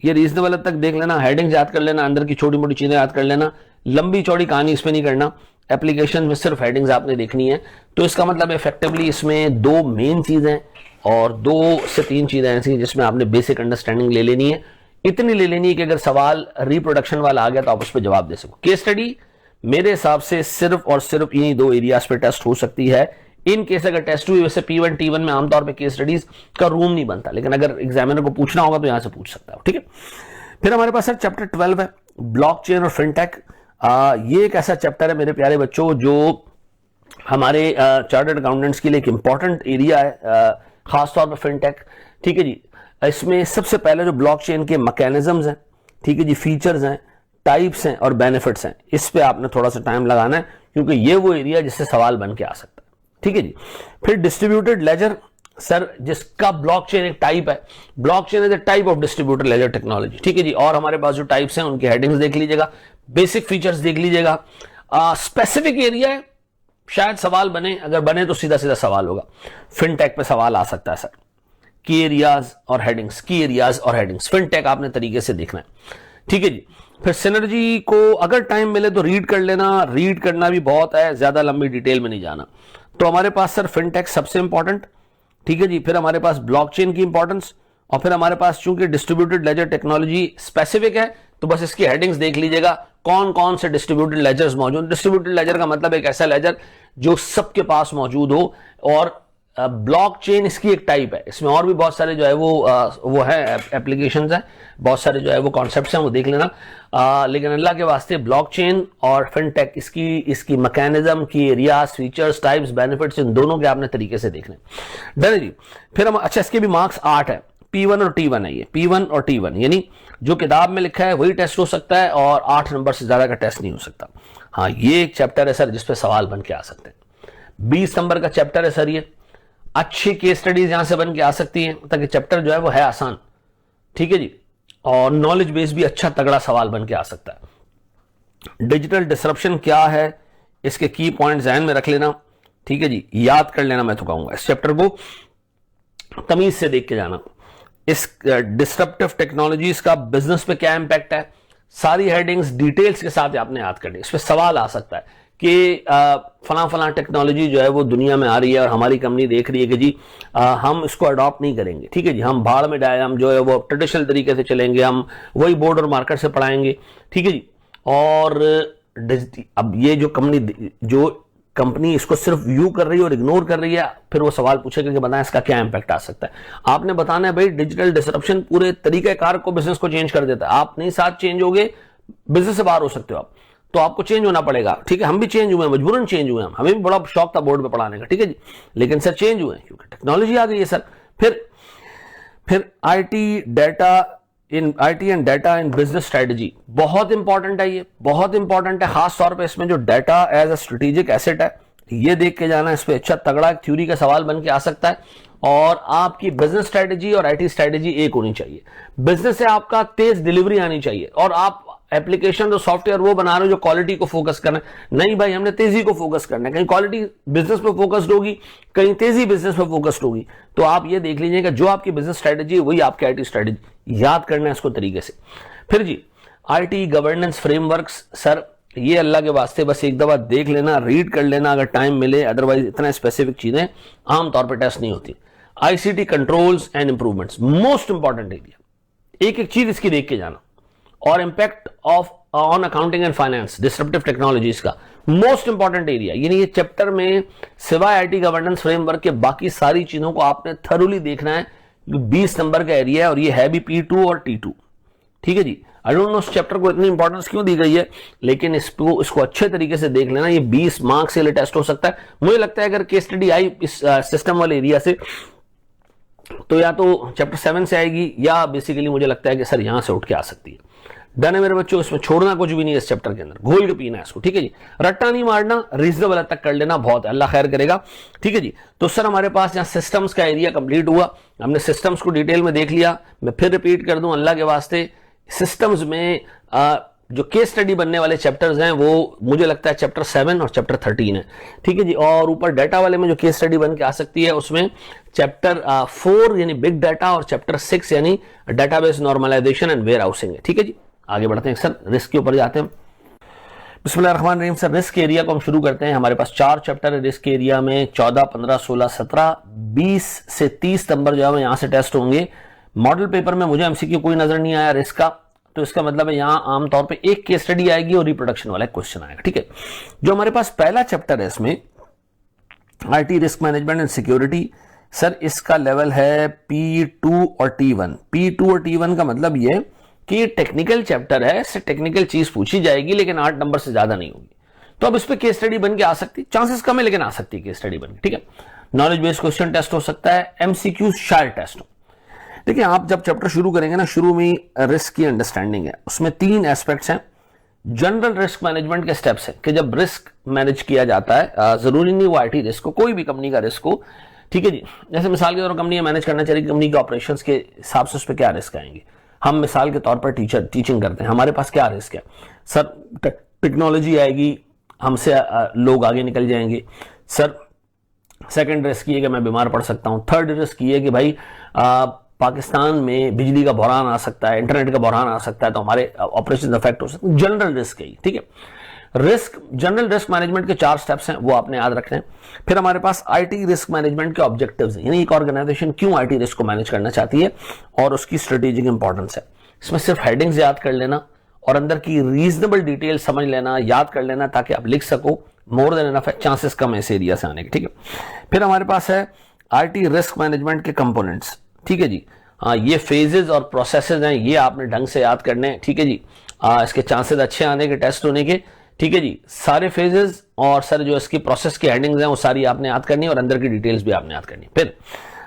ये रीजनेबल तक देख लेना, हेडिंग्स याद कर लेना, अंदर की छोटी मोटी चीजें याद कर लेना, लंबी चौड़ी कहानी इसमें नहीं करना। एप्लीकेशन में सिर्फ हेडिंग्स आपने देखनी है। तो इसका मतलब इफेक्टिवली इसमें 2 मेन चीजें और 2 से 3 चीजें ऐसी जिसमें आपने बेसिक अंडरस्टैंडिंग ले लेनी है, इतनी ले लेनी है कि अगर सवाल रिप्रोडक्शन वाला आ गया तो आप उस पर जवाब दे सको। केस स्टडी मेरे हिसाब से सिर्फ और सिर्फ इन्हीं 2 एरियाज पे टेस्ट हो सकती है। इन केस अगर टेस्ट हुई, वैसे P1 T1 में आमतौर पे केस स्टडीज का रूम नहीं बनता, लेकिन अगर एग्जामिनर को पूछना होगा तो यहां से पूछ सकता है, ठीक है। फिर हमारे पास सर चैप्टर 12 है, ब्लॉकचेन और फिनटेक। ये एक ऐसा चैप्टर है मेरे प्यारे बच्चों जो हमारे चार्टर्ड अकाउंटेंट्स के लिए एक इंपॉर्टेंट एरिया है, खासतौर पर फिनटेक, ठीक है जी। इसमें सबसे पहले जो ब्लॉकचेन के मैकेनिज्म्स हैं, ठीक है जी, फीचर्स हैं, टाइप्स हैं और बेनिफिट्स हैं, इस पे आपने थोड़ा सा टाइम लगाना है क्योंकि ये वो एरिया जिससे सवाल बन के आ सकता है, ठीक है जी। फिर डिस्ट्रीब्यूटेड लेजर सर, जिसका ब्लॉकचेन एक टाइप है, blockchain is a type of distributed laser technology, ठीक है जी। और हमारे पास जो टाइप्स हैं उनकी हेडिंग्स देख लीजिएगा, बेसिक फीचर्स देख लीजिएगा। स्पेसिफिक एरिया है, शायद सवाल बने, अगर बने तो सीधा सीधा सवाल होगा, फिनटेक पे सवाल आ सकता है सर। की एरियाज और हेडिंग्स, की एरियाज और हेडिंग्स, फिनटेक आपने तरीके से देखना है, ठीक है जी। फिर सिनर्जी को अगर टाइम मिले तो रीड कर लेना, रीड करना भी बहुत है, ज्यादा लंबी डिटेल में नहीं जाना। तो हमारे पास सर फिनटेक सबसे इंपॉर्टेंट, ठीक है जी। फिर हमारे पास ब्लॉकचेन की इंपॉर्टेंस, और फिर हमारे पास चूंकि डिस्ट्रीब्यूटेड लेजर टेक्नोलॉजी स्पेसिफिक है तो बस इसकी हेडिंग्स देख लीजिएगा, कौन कौन से डिस्ट्रीब्यूटेड लेजर्स मौजूद। डिस्ट्रीब्यूटेड लेजर का मतलब एक ऐसा लेजर जो सबके पास मौजूद हो, और ब्लॉकचेन इसकी एक टाइप है। इसमें और भी बहुत सारे जो है वो है एप्लीकेशंस हैं, बहुत सारे जो है वो कॉन्सेप्ट्स हैं, वो देख लेना। लेकिन अल्लाह के वास्ते ब्लॉकचेन और फिनटेक, इसकी मैकेनिज्म की एरियाज, फीचर्स, टाइप्स, बेनिफिट्स, इन दोनों के आपने तरीके से देखने। डन जी। फिर हम अच्छा, इसके भी मार्क्स 8 है, P1 और T1 है ये, P1 और T1, यानी जो किताब में लिखा है वही टेस्ट हो सकता है और 8 नंबर से ज्यादा का टेस्ट नहीं हो सकता। हाँ, ये एक चैप्टर है सर जिसपे सवाल बन के आ सकते हैं। 20 नंबर का चैप्टर है सर ये। अच्छी केस स्टडीज यहां से बन के आ सकती हैं, ताकि चैप्टर जो है वो है आसान, ठीक है जी। और नॉलेज बेस भी अच्छा तगड़ा सवाल बन के आ सकता है। डिजिटल डिसरप्शन क्या है, इसके की पॉइंट ध्यान में रख लेना, ठीक है जी, याद कर लेना। मैं तो कहूंगा इस चैप्टर को तमीज से देख के जाना। इस डिस्ट्रप्टिव टेक्नोलॉजीज का बिजनेस पे क्या इंपैक्ट है, सारी हेडिंग्स डिटेल्स के साथ आपने याद करनी। इस पे सवाल आ सकता है कि फला टेक्नोलॉजी जो है वो दुनिया में आ रही है और हमारी कंपनी देख रही है कि जी हम इसको अडॉप्ट नहीं करेंगे, ठीक है जी, हम भाड़ में डाले, हम जो है वो ट्रेडिशनल तरीके से चलेंगे, हम वही बोर्ड और मार्केट से पढ़ाएंगे, ठीक है जी। और अब ये जो कंपनी इसको सिर्फ व्यू कर रही है और इग्नोर कर रही है, फिर वो सवाल पूछेगा कि बताएं इसका क्या इंपैक्ट आ सकता है। आपने बताना है भाई, डिजिटल डिसरप्शन पूरे तरीकेकार को, बिजनेस को चेंज कर देता है। आप नहीं साथ चेंज होगे, बिजनेस से बाहर हो सकते हो आप, तो आपको चेंज होना पड़ेगा, ठीक है। हम भी चेंज हुए, मजबूरन चेंज हुए, हमें भी बड़ा शौक था बोर्ड पे पढ़ाने का, ठीक है जी, लेकिन सर चेंज हुए क्योंकि टेक्नोलॉजी आ गई है सर। फिर IT and data in business strategy बहुत इंपॉर्टेंट है, ये बहुत इंपॉर्टेंट है। खास तौर पे इसमें जो data as a strategic asset है, ये देख के जाना। इस पे अच्छा तगड़ा थ्योरी का सवाल बन के आ सकता है। और आपकी बिजनेस स्ट्रेटजी और आईटी स्ट्रेटजी एक होनी चाहिए। बिजनेस से आपका तेज डिलीवरी आनी चाहिए, और आप एप्लीकेशन जो सॉफ्टवेयर वो बना रहे हो जो क्वालिटी को फोकस करना है, नहीं भाई हमने तेजी को फोकस करना है। कहीं क्वालिटी बिजनेस पे फोकस्ड होगी, कहीं तेजी बिजनेस पे फोकस्ड होगी। तो आप ये देख लीजिएगा जो आपकी बिजनेस स्ट्रेटजी है वही आपकी आईटी स्ट्रेटजी, याद करना है इसको तरीके से। फिर जी आईटी गवर्नेंस फ्रेमवर्क्स, सर ये अल्लाह के वास्ते बस एक दफा देख लेना, रीड कर लेना अगर टाइम मिले, अदरवाइज इतना स्पेसिफिक चीजें आमतौर पर टेस्ट नहीं होती। ICT controls and improvements most important area, एक एक चीज इसकी देख के जाना। और impact on accounting and finance, disruptive technologies का मोस्ट इंपॉर्टेंट एरिया, यानी ये चैप्टर में सिवाय आईटी गवर्नेंस फ्रेमवर्क के बाकी सारी चीजों को आपने थरोली देखना है। 20 नंबर का एरिया है और ये है भी P2 और T2, ठीक है जी। आई डोंट नो इस चैप्टर को इतनी इंपॉर्टेंस क्यों दी गई है, लेकिन इसको अच्छे तरीके से देख लेना। ये 20 मार्क्स के लिए टेस्ट हो सकता है। मुझे लगता है अगर केस स्टडी आई इस सिस्टम वाले एरिया से, तो या तो चैप्टर 7 से आएगी, या बेसिकली मुझे लगता है कि सर यहां से उठ के आ सकती है। डन है मेरे बच्चों, इसमें छोड़ना कुछ भी नहीं है इस चैप्टर के अंदर, घोल के पीना है इसको, ठीक है जी। रट्टा नहीं मारना, रीजनेबल हद तक कर लेना, बहुत अल्लाह खैर करेगा, ठीक है जी। तो सर हमारे पास यहाँ सिस्टम्स का एरिया कंप्लीट हुआ, हमने सिस्टम्स को डिटेल में देख लिया। मैं फिर रिपीट कर दूं अल्लाह के वास्ते, सिस्टम्स में जो केस स्टडी बनने वाले चैप्टर्स हैं वो मुझे लगता है चैप्टर 7 और चैप्टर 13 है, ठीक है जी। और ऊपर डाटा वाले में जो केस स्टडी बन के आ सकती है उसमें चैप्टर 4 यानी बिग डाटा और चैप्टर 6 यानी database normalisation and warehousing है, ठीक है जी। आगे बढ़ते हैं सर, रिस्क के ऊपर जाते हैं। बिस्मिल्लाहिर्रहमानिर्रहीम। सर रिस्क एरिया को हम शुरू करते हैं। हमारे पास 4 चैप्टर है रिस्क एरिया में, 14, 15, 16, 17, 20 से 30 नंबर जो है यहां से टेस्ट होंगे। मॉडल पेपर में मुझे एमसीक्यू कोई नजर नहीं आया रिस्क का, तो इसका मतलब है यहां आमतौर पे एक केस स्टडी आएगी और रिप्रोडक्शन वाला क्वेश्चन आएगा, ठीक है। जो हमारे पास पहला चैप्टर है इसमें IT risk management and security, sir इसका लेवल है P2 और T1। P2 और T1 का मतलब ये कि टेक्निकल चैप्टर है, इससे टेक्निकल चीज पूछी जाएगी लेकिन 8 नंबर से ज्यादा नहीं होगी। तो अब इस पे केस स्टडी बन के आ सकती, चांसेस कम है लेकिन आ सकती है केस स्टडी बन के, ठीक है। नॉलेज बेस्ड क्वेश्चन टेस्ट हो सकता है, एमसीक्यू शायद टेस्ट हो। देखिए आप जब चैप्टर शुरू करेंगे ना, शुरू में रिस्क की अंडरस्टैंडिंग है, उसमें 3 एस्पेक्ट्स हैं। जनरल रिस्क मैनेजमेंट के स्टेप्स है कि जब रिस्क मैनेज किया जाता है, जरूरी नहीं वो आईटी रिस्क हो, कोई भी कंपनी का रिस्क हो, ठीक है जी। जैसे मिसाल के तौर पर कंपनी मैनेज करना चाहिए, कंपनी के ऑपरेशंस के हिसाब से उस पर क्या रिस्क आएंगे। हम मिसाल के तौर पर टीचिंग करते हैं, हमारे पास क्या रिस्क है सर, टेक्नोलॉजी आएगी, हमसे लोग आगे निकल जाएंगे, सर सेकंड रिस्क ये कि मैं बीमार पड़ सकता हूं। थर्ड रिस्क ये कि भाई पाकिस्तान में बिजली का बहरान आ सकता है, इंटरनेट का बहरान आ सकता है, तो हमारे ऑपरेशन अफेक्ट हो सकते हैं। जनरल रिस्क है, ठीक है। रिस्क, जनरल रिस्क मैनेजमेंट के 4 स्टेप्स हैं, वो आपने याद रखने हैं। फिर हमारे पास आईटी रिस्क मैनेजमेंट के ऑब्जेक्टिव्स हैं, यानी एक ऑर्गेनाइजेशन क्यों आईटी रिस्क को मैनेज करना चाहती है और उसकी स्ट्रेटेजिक इंपॉर्टेंस है। इसमें सिर्फ हेडिंग्स याद कर लेना और अंदर की रीजनेबल डिटेल समझ लेना, याद कर लेना, ताकि आप लिख सको, मोर देन एनफ है, चांसेस कम है इस एरिया से आने के, ठीक है। फिर हमारे पास है आईटी रिस्क मैनेजमेंट के कंपोनेंट्स, ठीक है जी। हाँ, ये फेजेस और प्रोसेसेस हैं, ये आपने ढंग से याद करने हैं, ठीक है जी। इसके चांसेस अच्छे आने के, टेस्ट होने के, ठीक है जी। सारे फेजेस और सर जो इसकी प्रोसेस की हेडिंग्स हैं वो सारी आपने याद करनी है और अंदर की डिटेल्स भी आपने याद करनी है। फिर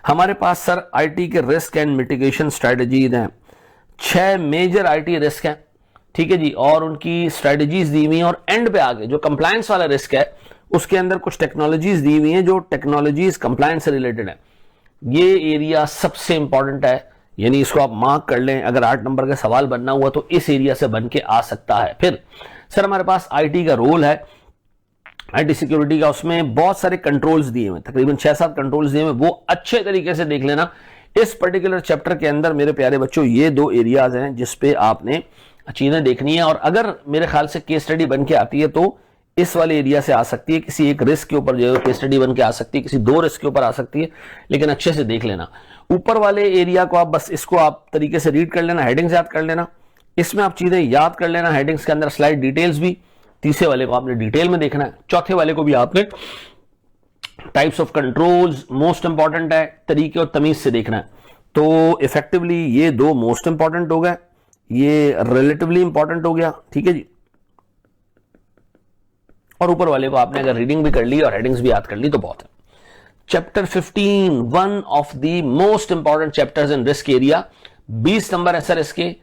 हमारे पास सर आईटी के रिस्क एंड मिटिगेशन स्ट्रेटजीज हैं। 6 मेजर आईटी रिस्क हैं, ठीक है जी, और उनकी स्ट्रेटजीज दी हुई हैं। और एंड पे आगे जो कंप्लायंस वाला रिस्क है उसके अंदर कुछ टेक्नोलॉजीज दी हुई हैं जो टेक्नोलॉजीज कंप्लायंस से रिलेटेड है। ये एरिया सबसे इंपॉर्टेंट है, यानी इसको आप मार्क कर लें। अगर 8 नंबर का सवाल बनना हुआ तो इस एरिया से बन के आ सकता है। फिर सर हमारे पास आईटी का रोल है, आईटी सिक्योरिटी का, उसमें बहुत सारे कंट्रोल्स दिए हुए, तकरीबन 6-7 कंट्रोल्स दिए हुए, वो अच्छे तरीके से देख लेना। इस पर्टिकुलर चैप्टर के अंदर मेरे प्यारे बच्चों ये 2 एरियाज हैं जिसपे आपने चीजें देखनी है। और अगर मेरे ख्याल से केस स्टडी बन के आती है तो इस वाले एरिया से आ सकती है, किसी एक रिस्क के ऊपर जो है केस स्टडी बन के आ सकती है, किसी 2 रिस्क के ऊपर आ सकती है, लेकिन अच्छे से देख लेना। ऊपर वाले एरिया को आप बस इसको आप तरीके से रीड कर लेना, हेडिंग्स याद कर लेना, इसमें आप चीजें याद कर लेना, हेडिंग्स के अंदर स्लाइड डिटेल्स भी। तीसरे वाले को आपने डिटेल में देखना है, चौथे वाले को भी आपने types of controls, most important है, तरीके और तमीज से देखना है। तो इफेक्टिवली ये 2 मोस्ट इंपॉर्टेंट हो गए, ये रिलेटिवली इंपॉर्टेंट हो गया, ठीक है जी। और ऊपर वाले को आपने अगर रीडिंग भी कर ली और हेडिंग्स भी याद कर ली तो बहुत है। Chapter 15, one of the most important chapters in risk area. 20 number है सर इसके।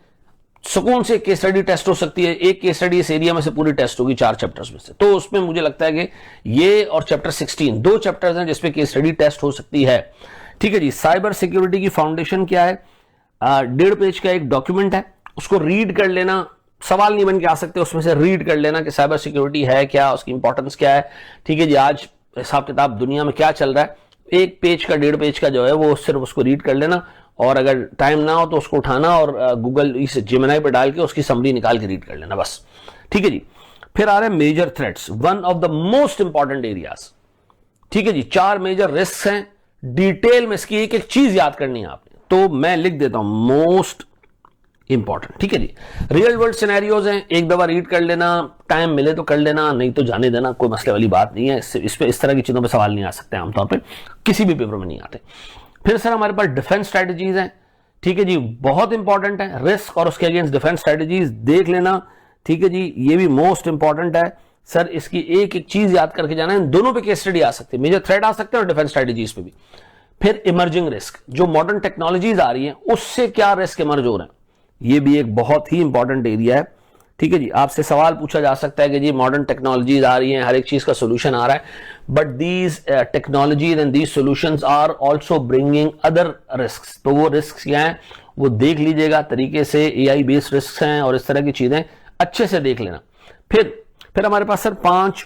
सुकून से केस स्टडी टेस्ट हो सकती है, एक केस स्टडी इस एरिया में से पूरी टेस्ट होगी 4 चैप्टर्स में से। तो उसमें मुझे लगता है कि ये और चैप्टर 16 2 चैप्टर्स हैं जिसपे केस स्टडी टेस्ट हो सकती है, ठीक है जी। साइबर सिक्योरिटी की फाउंडेशन क्या है? 1.5 पेज का एक डॉक्यूमेंट है, उसको रीड कर लेना, सवाल नहीं बन के आ सकते, उसमें से रीड कर लेना कि साइबर सिक्योरिटी है क्या, उसकी इंपॉर्टेंस क्या है, ठीक है जी। आज हिसाब किताब दुनिया में क्या चल रहा है, 1 पेज का 1.5 पेज का जो है वो सिर्फ उसको रीड कर लेना, और अगर टाइम ना हो तो उसको उठाना और गूगल इस जेमिनी पे डाल के उसकी समरी निकाल के रीड कर लेना बस, ठीक है जी। फिर आ रहे हैं major threats, one of the most important areas, ठीक है जी। 4 मेजर रिस्क हैं, डिटेल में इसकी एक एक चीज याद करनी है आपने, तो मैं लिख देता हूं मोस्ट इंपॉर्टेंट, ठीक है जी। रियल वर्ल्ड सिनेरियोज हैं, एक दफा रीड कर लेना, टाइम मिले तो कर लेना, नहीं तो जाने देना, कोई मसले वाली बात नहीं है। इस पे इस तरह की चीजों पे सवाल नहीं आ सकते, आमतौर पे किसी भी पेपर में नहीं आते। फिर सर हमारे पास डिफेंस स्ट्रेटजीज हैं, ठीक है जी, बहुत इंपॉर्टेंट है। रिस्क और उसके अगेंस्ट डिफेंस स्ट्रेटजीज देख लेना, ठीक है जी, ये भी मोस्ट इंपॉर्टेंट है सर। इसकी एक एक चीज याद करके जाना है, दोनों पे केस स्टडी आ सकती है, मेजर थ्रेट आ सकते हैं और डिफेंस स्ट्रेटजीज पे भी। फिर इमर्जिंग रिस्क, जो मॉडर्न टेक्नोलॉजीज आ रही हैं उससे क्या रिस्क इमर्ज हो रहे हैं, ये भी एक बहुत ही इंपॉर्टेंट एरिया है, ठीक है जी। आपसे सवाल पूछा जा सकता है कि जी मॉडर्न टेक्नोलॉजीज आ रही हैं, हर एक चीज का सोल्यूशन आ रहा है, but these technologies and these solutions are also bringing other risks. तो वो रिस्क क्या हैं वो देख लीजिएगा तरीके से, एआई बेस्ड रिस्क हैं और इस तरह की चीजें अच्छे से देख लेना। फिर हमारे पास सर 5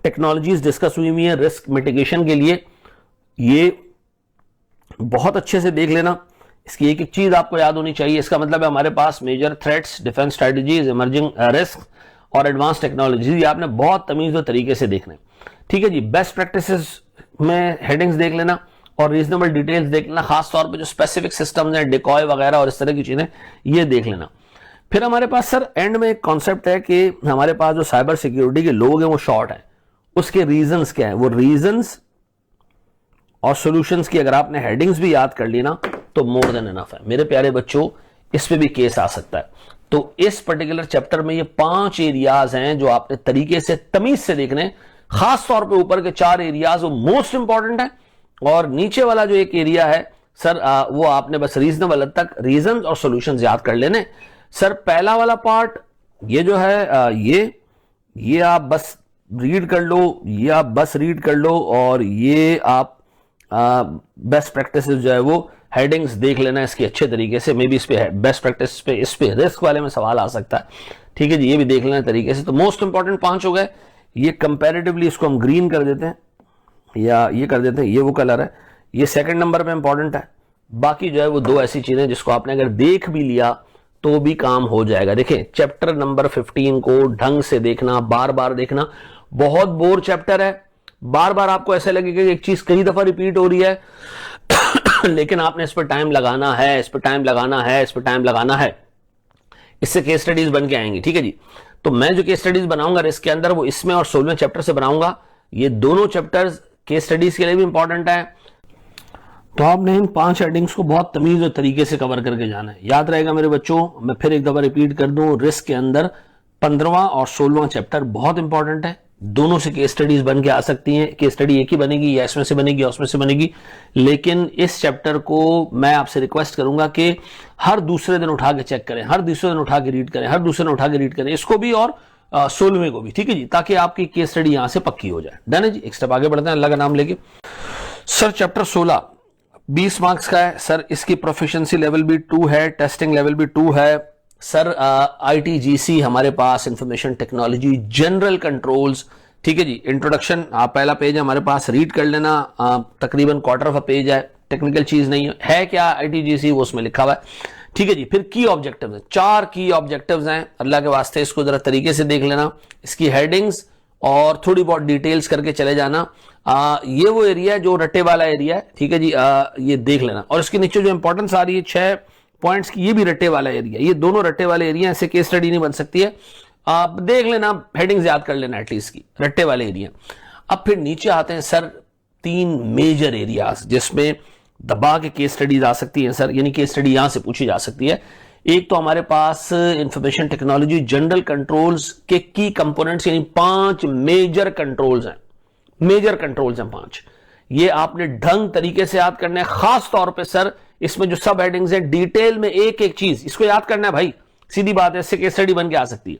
टेक्नोलॉजीज डिस्कस हुई हुई है रिस्क मिटिगेशन के लिए, ये बहुत अच्छे से देख लेना, इसकी एक एक चीज आपको याद होनी चाहिए। इसका मतलब है हमारे पास major threats, defence strategies, emerging risk और एडवांस टेक्नोलॉजीज, ये आपने बहुत तमीज और तरीके से देखना है, ठीक है जी। बेस्ट प्रैक्टिसेस में हेडिंग्स देख लेना और रीजनेबल डिटेल्स देख लेना, खासतौर पर जो स्पेसिफिक सिस्टम्स हैं, डिकॉय वगैरह और इस तरह की चीजें, ये देख लेना। फिर हमारे पास सर एंड में एक कॉन्सेप्ट है कि हमारे पास जो साइबर सिक्योरिटी के लोग हैं वो शॉर्ट हैं, उसके रीजंस क्या है, वो रीजंस और सॉल्यूशंस की अगर आपने हेडिंग्स भी याद कर ली ना तो मोर देन इनफ है मेरे प्यारे बच्चों, इस पे भी केस आ सकता है। तो इस पर्टिकुलर चैप्टर में ये 5 एरियाज हैं जो आपने तरीके से तमीज से देखने, खास तौर पे ऊपर के 4 एरियाज वो मोस्ट इंपॉर्टेंट है, और नीचे वाला जो एक एरिया है सर वो आपने बस रीजनेबल हद तक रीजंस और सॉल्यूशंस याद कर लेने। सर पहला वाला पार्ट ये जो है ये आप बस रीड कर लो, ये आप बस रीड कर लो, और ये आप बेस्ट प्रैक्टिसेस जो है वो हेडिंग्स देख लेना इसकी अच्छे तरीके से। मे बी इस पे बेस्ट प्रैक्टिस पे, इस पे रिस्क वाले में सवाल आ सकता है, ठीक है जी, ये भी देख लेना तरीके से। तो मोस्ट इंपॉर्टेंट 5 हो गए, ये कंपैरेटिवली इसको हम ग्रीन कर देते हैं, या ये कर देते हैं, ये वो कलर है, ये सेकंड नंबर पे इंपॉर्टेंट है। बाकी जो है वो दो ऐसी चीजें जिसको आपने अगर देख भी लिया तो भी काम हो जाएगा। देखें चैप्टर नंबर 15 को ढंग से देखना, बार बार देखना, बहुत बोर चैप्टर है, बार बार आपको ऐसा लगेगा कि एक चीज कई दफा रिपीट हो रही है लेकिन आपने इस पर टाइम लगाना है, इस पर टाइम लगाना है, इस पर टाइम लगाना है, इससे केस स्टडीज बन के आएंगी। ठीक है जी, तो मैं जो केस स्टडीज बनाऊंगा इसके अंदर वो इसमें और 16वें चैप्टर से बनाऊंगा। ये दोनों चैप्टर्स केस स्टडीज के लिए भी इंपॉर्टेंट है। तो आपने इन 5 हेडिंग्स को बहुत तमीज और तरीके से कवर करके जाना है। याद रहेगा मेरे बच्चों, मैं फिर एक दफा रिपीट कर दूं, रिस्क के अंदर 15वां और 16वां चैप्टर बहुत इंपॉर्टेंट है। दोनों से केस स्टडीज बन के आ सकती हैं। केस स्टडी एक ही बनेगी, या इसमें से बनेगी या उसमें से बनेगी, लेकिन इस चैप्टर को मैं आपसे रिक्वेस्ट करूंगा कि हर दूसरे दिन उठा के चेक करें, हर दूसरे दिन उठा के रीड करें, हर दूसरे दिन उठा के रीड करें, इसको भी और 16वें को भी। ठीक है जी, ताकि आपकी केस स्टडी यहां से पक्की हो जाए। डन है जी, एक स्टेप आगे बढ़ते हैं अल्लाह का नाम लेके। सर चैप्टर 16 20 मार्क्स का है सर, इसकी प्रोफिशिएंसी लेवल भी 2 है, टेस्टिंग लेवल भी 2 है सर। ITGC हमारे पास, इंफॉर्मेशन टेक्नोलॉजी जनरल कंट्रोल्स। ठीक है जी, इंट्रोडक्शन पहला पेज है हमारे पास, रीड कर लेना, तकरीबन क्वार्टर ऑफ अ पेज है, टेक्निकल चीज नहीं है क्या ITGC वो उसमें लिखा हुआ है। ठीक है जी, फिर की ऑब्जेक्टिव्स हैं, 4 की ऑब्जेक्टिव्स हैं, अल्लाह के वास्ते इसको जरा तरीके से देख लेना, इसकी हेडिंग्स और थोड़ी बहुत डिटेल्स करके चले जाना। ये वो एरिया है जो रट्टे वाला एरिया है। ठीक है जी, ये देख लेना, और इसके नीचे जो इंपॉर्टेंस आ रही है 6 पॉइंट्स की, ये भी रट्टे वाला एरिया, ये दोनों रट्टे वाले एरिया, ऐसे केस स्टडी नहीं बन सकती है। आप देख लेना, हेडिंग्स याद कर लेना एटलीस्ट की, रट्टे वाले एरिया। अब फिर नीचे आते हैं सर 3 मेजर एरियाज जिसमें दबा के केस स्टडीज आ सकती है सर, यानी केस स्टडी यहां से पूछी जा सकती है। एक तो हमारे पास इंफॉर्मेशन टेक्नोलॉजी जनरल कंट्रोल्स के की कंपोनेंट्स, यानी 5 मेजर कंट्रोल्स हैं, मेजर कंट्रोल्स हैं 5। ये आपने ढंग तरीके से याद करना है। खास तौर पे सर इसमें जो सब हेडिंग्स हैं, डिटेल में एक एक चीज इसको याद करना है भाई, सीधी बात है, इससे केस स्टडी बन के आ सकती है।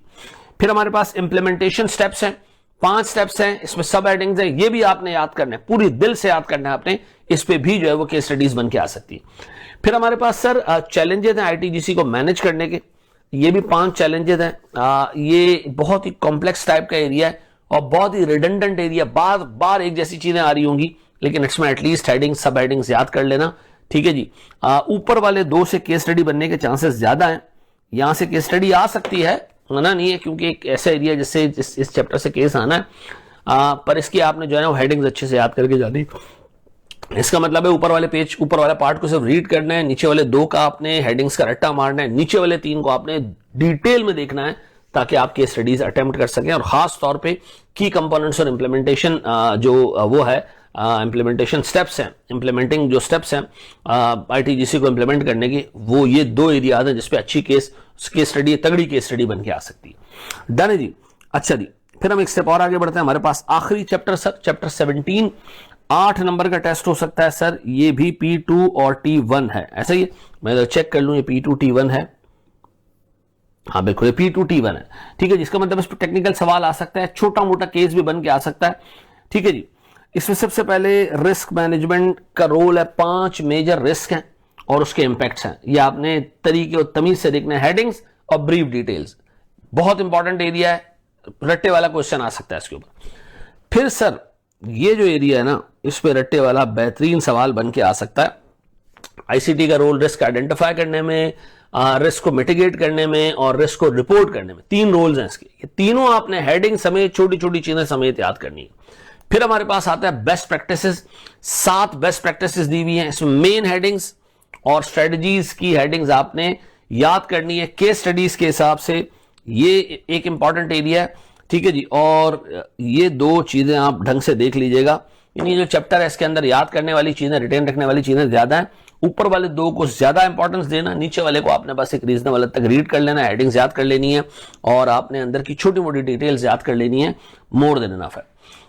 फिर हमारे पास इंप्लीमेंटेशन स्टेप्स हैं, 5 स्टेप्स हैं, इसमें सब हेडिंग्स हैं, ये भी आपने याद करना है, पूरी दिल से याद करना है आपने, इस पे भी जो है वो केस स्टडीज बन के आ सकती है। फिर हमारे पास सर चैलेंजेस हैं ITGC को मैनेज करने के, ये भी 5 चैलेंजेस हैं। ये बहुत ही कॉम्प्लेक्स टाइप का एरिया है और बहुत ही रिडंडेंट एरिया, बार बार एक जैसी चीजें आ रही होंगी, लेकिन इसमें एटलीस्ट हेडिंग सब हेडिंग्स याद कर लेना। ठीक है जी, ऊपर वाले 2 से केस स्टडी बनने के चांसेस ज्यादा हैं, यहां से केस स्टडी आ सकती है, मना नहीं है, क्योंकि एक ऐसा एरिया जिससे इस चैप्टर से केस आना है। पर इसकी आपने जो है ना वो हेडिंग्स अच्छे से याद करके जानी। इसका मतलब है ऊपर वाले पेज, ऊपर वाला पार्ट को सिर्फ रीड करना है, नीचे वाले 2 का आपने हेडिंग्स का रट्टा मारना है, नीचे वाले 3 को आपने डिटेल में देखना है ताकि आप केस स्टडीज अटेम्प्ट कर सकें। और खास तौर पे की कंपोनेंट्स और इंप्लीमेंटेशन जो वो है, इंप्लीमेंटेशन स्टेप्स हैं, इंप्लीमेंटिंग जो स्टेप्स हैं ITGC को इंप्लीमेंट करने की, वो ये 2 एरियाज हैं जिसपे अच्छी केस स्टडी, तगड़ी केस स्टडी बन के आ सकती है। डन है जी। अच्छा जी, फिर हम एक स्टेप और आगे बढ़ते हैं। हमारे पास आखिरी चैप्टर सर, चैप्टर 17 8 नंबर का टेस्ट हो सकता है सर, ये भी P2 और T1 है, ऐसा ही मैं चेक कर लूं, ये P2 T1 है, हाँ बिल्कुल ये P2 T1 है। ठीक है, जिसका मतलब इस पर टेक्निकल सवाल आ सकता है, छोटा मोटा केस भी बन के आ सकता है। ठीक है जी, इसमें सबसे पहले रिस्क मैनेजमेंट का रोल है, 5 मेजर रिस्क हैं और उसके इंपैक्ट्स हैं, ये आपने तरीके और तमीज से देखना है, हेडिंग्स और ब्रीफ डिटेल्स, बहुत इंपॉर्टेंट एरिया है, रट्टे वाला क्वेश्चन आ सकता है इसके ऊपर। फिर सर ये जो एरिया है ना, इस पे रट्टे वाला बेहतरीन सवाल बन के आ सकता है। ICT का रोल रिस्क आइडेंटिफाई करने में, रिस्क को मिटिगेट करने में और रिस्क को रिपोर्ट करने में, 3 रोल्स हैं इसके, ये तीनों आपने हेडिंग समेत छोटी छोटी चीजें समेत याद करनी है। फिर हमारे पास आता है बेस्ट प्रैक्टिसेस, 7 बेस्ट प्रैक्टिसेस दी हुई हैं, इसमें मेन हेडिंग्स और स्ट्रेटजीज की हेडिंग्स आपने याद करनी है केस स्टडीज के हिसाब से, ये एक इंपॉर्टेंट एरिया है। ठीक है जी, और ये 2 चीजें आप ढंग से देख लीजिएगा, यानी जो चैप्टर है इसके अंदर याद करने वाली चीजें, रिटेन रखने वाली चीजें ज्यादा है, ऊपर वाले 2 को ज्यादा इंपॉर्टेंस देना, नीचे वाले को आपने बस एक रीजनेबल तक रीड कर लेना, हेडिंग्स याद कर लेनी है और आपने अंदर की छोटी मोटी डिटेल्स याद कर लेनी है, मोर देन इनफ है।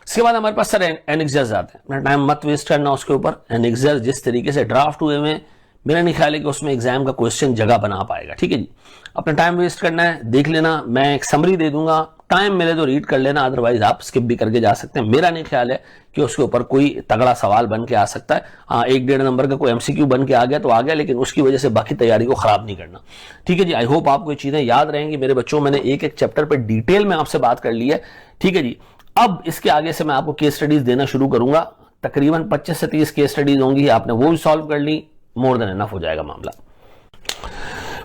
इसके बाद हमारे पास सर एनेक्सर्स आते हैं, मेरा टाइम मत वेस्ट करना उसके ऊपर। एनेक्सर्स जिस तरीके से ड्राफ्ट हुए में, मेरा नहीं ख्याल है कि उसमें एग्जाम का क्वेश्चन जगह बना पाएगा। ठीक है जी, अपना टाइम वेस्ट करना है, देख लेना, मैं एक समरी दे दूंगा, टाइम मिले तो रीड कर लेना, अदरवाइज आप स्किप भी करके जा सकते हैं। मेरा नहीं ख्याल है कि उसके ऊपर कोई तगड़ा सवाल बन के आ सकता है। हाँ, 1-1.5 नंबर का कोई MCQ बन के आ गया तो आ गया, लेकिन उसकी वजह से बाकी तैयारी को खराब नहीं करना। ठीक है जी, आई होप आपको ये चीजें याद रहेंगी मेरे बच्चों। मैंने एक एक चैप्टर पर डिटेल में आपसे बात कर ली है। ठीक है जी, अब इसके आगे से मैं आपको केस स्टडीज देना शुरू करूंगा, तकरीबन 25 से 30 केस स्टडीज होंगी, आपने वो भी सॉल्व कर ली, मोर देन इनफ हो जाएगा मामला।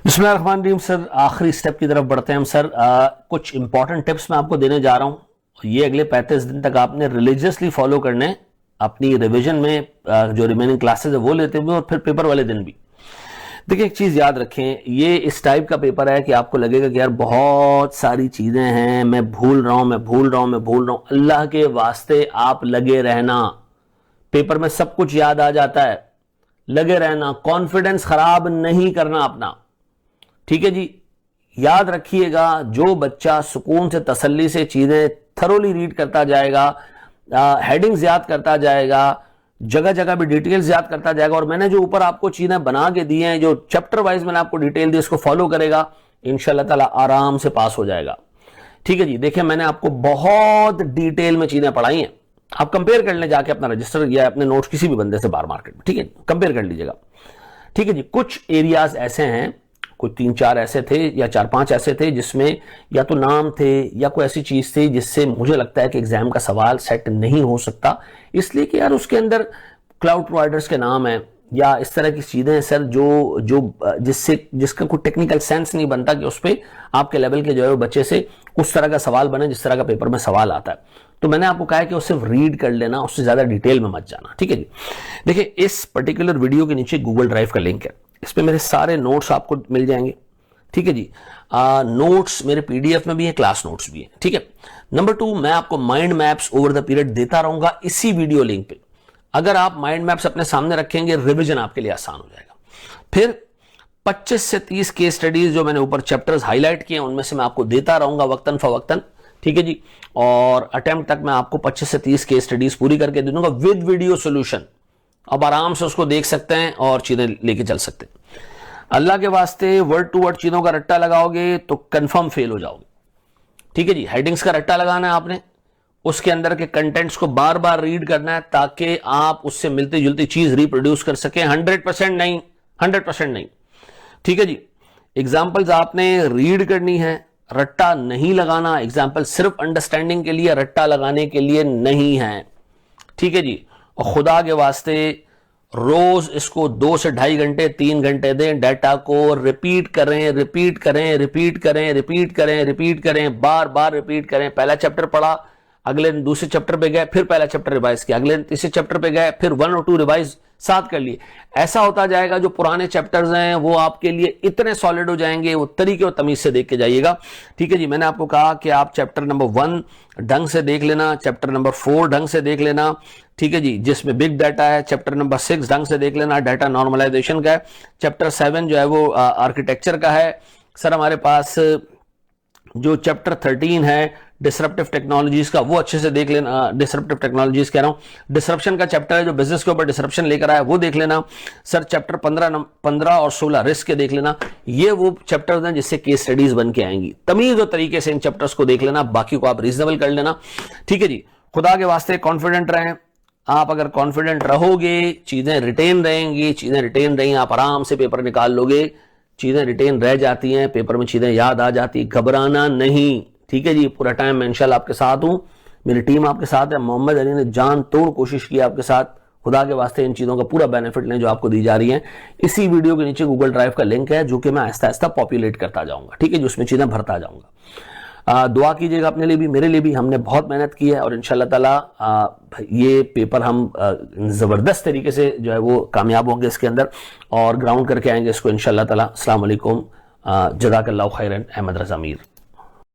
बिस्मिल्लाहिर्रहमानिर्रहीम। सर आखिरी स्टेप की तरफ बढ़ते हैं हम। सर कुछ इंपॉर्टेंट टिप्स मैं आपको देने जा रहा हूं, ये अगले 35 दिन तक आपने रिलीजियसली फॉलो करने, अपनी रिवीजन में जो रिमेनिंग क्लासेस है वो लेते हुए और फिर पेपर वाले दिन भी। देखिए एक चीज याद रखें, ये इस टाइप का पेपर है कि आपको लगेगा कि यार बहुत सारी चीजें हैं, मैं भूल रहा हूं। अल्लाह के वास्ते आप लगे रहना, पेपर में सब कुछ याद आ जाता है, लगे रहना, कॉन्फिडेंस खराब नहीं करना अपना, ठीक है जी। याद रखिएगा, जो बच्चा सुकून से तसल्ली से चीजें थरोली रीड करता जाएगा, हेडिंग्स याद करता जाएगा, जगह जगह भी डिटेल्स याद करता जाएगा, और मैंने जो ऊपर आपको चीजें बना के दी हैं, जो चैप्टर वाइज मैंने आपको डिटेल दी, इसको फॉलो करेगा, इंशाल्लाह ताला आराम से पास हो जाएगा, ठीक है जी। देखिए मैंने आपको बहुत डिटेल में चीजें पढ़ाई हैं, आप कंपेयर कर लें जाके अपना रजिस्टर या अपने नोट्स किसी भी बंदे से बाहर मार्केट में, ठीक है, कंपेयर कर लीजिएगा, ठीक है जी। कुछ एरियाज ऐसे हैं, कुछ 3-4 ऐसे थे या 4-5 ऐसे थे जिसमें या तो नाम थे या कोई ऐसी चीज थी जिससे मुझे लगता है कि एग्जाम का सवाल सेट नहीं हो सकता, इसलिए कि यार उसके अंदर क्लाउड प्रोवाइडर्स के नाम है या इस तरह की चीजें हैं सर जिसका कोई टेक्निकल सेंस नहीं बनता कि उस पर आपके लेवल के जो है बच्चे से उस तरह का सवाल बने जिस तरह का पेपर में सवाल आता है। तो मैंने आपको कहा है कि उसे सिर्फ रीड कर लेना, उससे ज्यादा डिटेल में मत जाना, ठीक है जी। देखिए इस पर्टिकुलर वीडियो के नीचे गूगल ड्राइव का लिंक है, इस पे मेरे सारे नोट्स आपको मिल जाएंगे, ठीक है जी। नोट्स मेरे पीडीएफ में भी है, क्लास नोट्स भी है, ठीक है। नंबर 2, मैं आपको mind maps over the period देता रहूंगा इसी वीडियो लिंक पे। अगर आप माइंड मैप्स अपने सामने रखेंगे, रिवीजन आपके लिए आसान हो जाएगा। फिर 25 से 30 केस स्टडीज जो मैंने ऊपर चैप्टर्स हाईलाइट किए उनमें से मैं आपको देता रहूंगा वक्तन फवक्तन, ठीक है जी। और अटेम्प्ट तक मैं आपको 25 से 30 केस स्टडीज पूरी करके दे दूंगा विद वीडियो सोल्यूशन। अब आराम से उसको देख सकते हैं और चीजें लेके चल सकते हैं। अल्लाह के वास्ते वर्ड टू वर्ड चीजों का रट्टा लगाओगे तो कंफर्म फेल हो जाओगे, ठीक है जी। हेडिंग्स का रट्टा लगाना है आपने, उसके अंदर के कंटेंट्स को बार बार रीड करना है ताकि आप उससे मिलती जुलती चीज रिप्रोड्यूस कर सकें। 100% नहीं, ठीक है जी। एग्जाम्पल्स आपने रीड करनी है, रट्टा नहीं लगाना। एग्जाम्पल सिर्फ अंडरस्टैंडिंग के लिए, रट्टा लगाने के लिए नहीं है, ठीक है जी। और खुदा के वास्ते रोज इसको 2 से 2.5 घंटे 3 घंटे दें, डाटा को रिपीट करें, बार बार रिपीट करें। पहला चैप्टर पढ़ा, अगले दिन दूसरे चैप्टर पे गए, फिर पहला चैप्टर रिवाइज किया, अगले दिन तीसरे चैप्टर पे गए, फिर 1 और 2 रिवाइज साथ कर लिए। ऐसा होता जाएगा जो पुराने चैप्टर्स हैं वो आपके लिए इतने सॉलिड हो जाएंगे, वो तरीके और तमीज से देख के जाइएगा, ठीक है जी। मैंने आपको कहा कि आप चैप्टर नंबर 1 ढंग से देख लेना, चैप्टर नंबर 4 ढंग से देख लेना, ठीक है जी, जिसमें बिग डाटा है। चैप्टर नंबर 6 ढंग से देख लेना, डाटा नॉर्मलाइजेशन का है। चैप्टर 7 जो है वो आर्किटेक्चर का है। सर हमारे पास जो चैप्टर 13 है डिसरप्टिव टेक्नोलॉजीज का, वो अच्छे से देख लेना। डिसरप्टिव टेक्नोलॉजीज कह रहा हूं, डिसरप्शन का चैप्टर है जो बिजनेस के ऊपर डिसरप्शन लेकर आया, वो देख लेना। सर चैप्टर 15 और 16 रिस्क के देख लेना। ये वो चैप्टर्स हैं जिससे केस स्टडीज बन के आएंगी। तमीज और तरीके से इन चैप्टर्स को देख लेना, बाकी को आप रीजनेबल कर लेना, ठीक है जी। खुदा के वास्ते कॉन्फिडेंट रहें। आप अगर कॉन्फिडेंट रहोगे, चीजें रिटेन रहेंगी, आप आराम से पेपर निकाल लोगे। चीजें रिटेन रह जाती हैं, पेपर में चीजें याद आ जाती, घबराना नहीं, ठीक है जी। पूरा टाइम मैं इंशाल्लाह आपके साथ हूं, मेरी टीम आपके साथ है। मोहम्मद अली ने जान तोड़ कोशिश की आपके साथ। खुदा के वास्ते इन चीजों का पूरा बेनिफिट लें जो आपको दी जा रही है। इसी वीडियो के नीचे गूगल ड्राइव का लिंक है जो कि मैं आहिस्ता आहिस्ता पॉपुलेट करता जाऊंगा, ठीक है जी, उसमें चीजें भरता जाऊंगा। दुआ कीजिएगा अपने लिए भी, मेरे लिए भी। हमने बहुत मेहनत की है और इंशाल्लाह ताला ये पेपर हम जबरदस्त तरीके से जो है वो कामयाब होंगे इसके अंदर और ग्राउंड करके आएंगे इसको इंशाल्लाह ताला। अस्सलाम वालेकुम, जज़ाकल्लाहु खैरन। अहमद रज़ा मीर।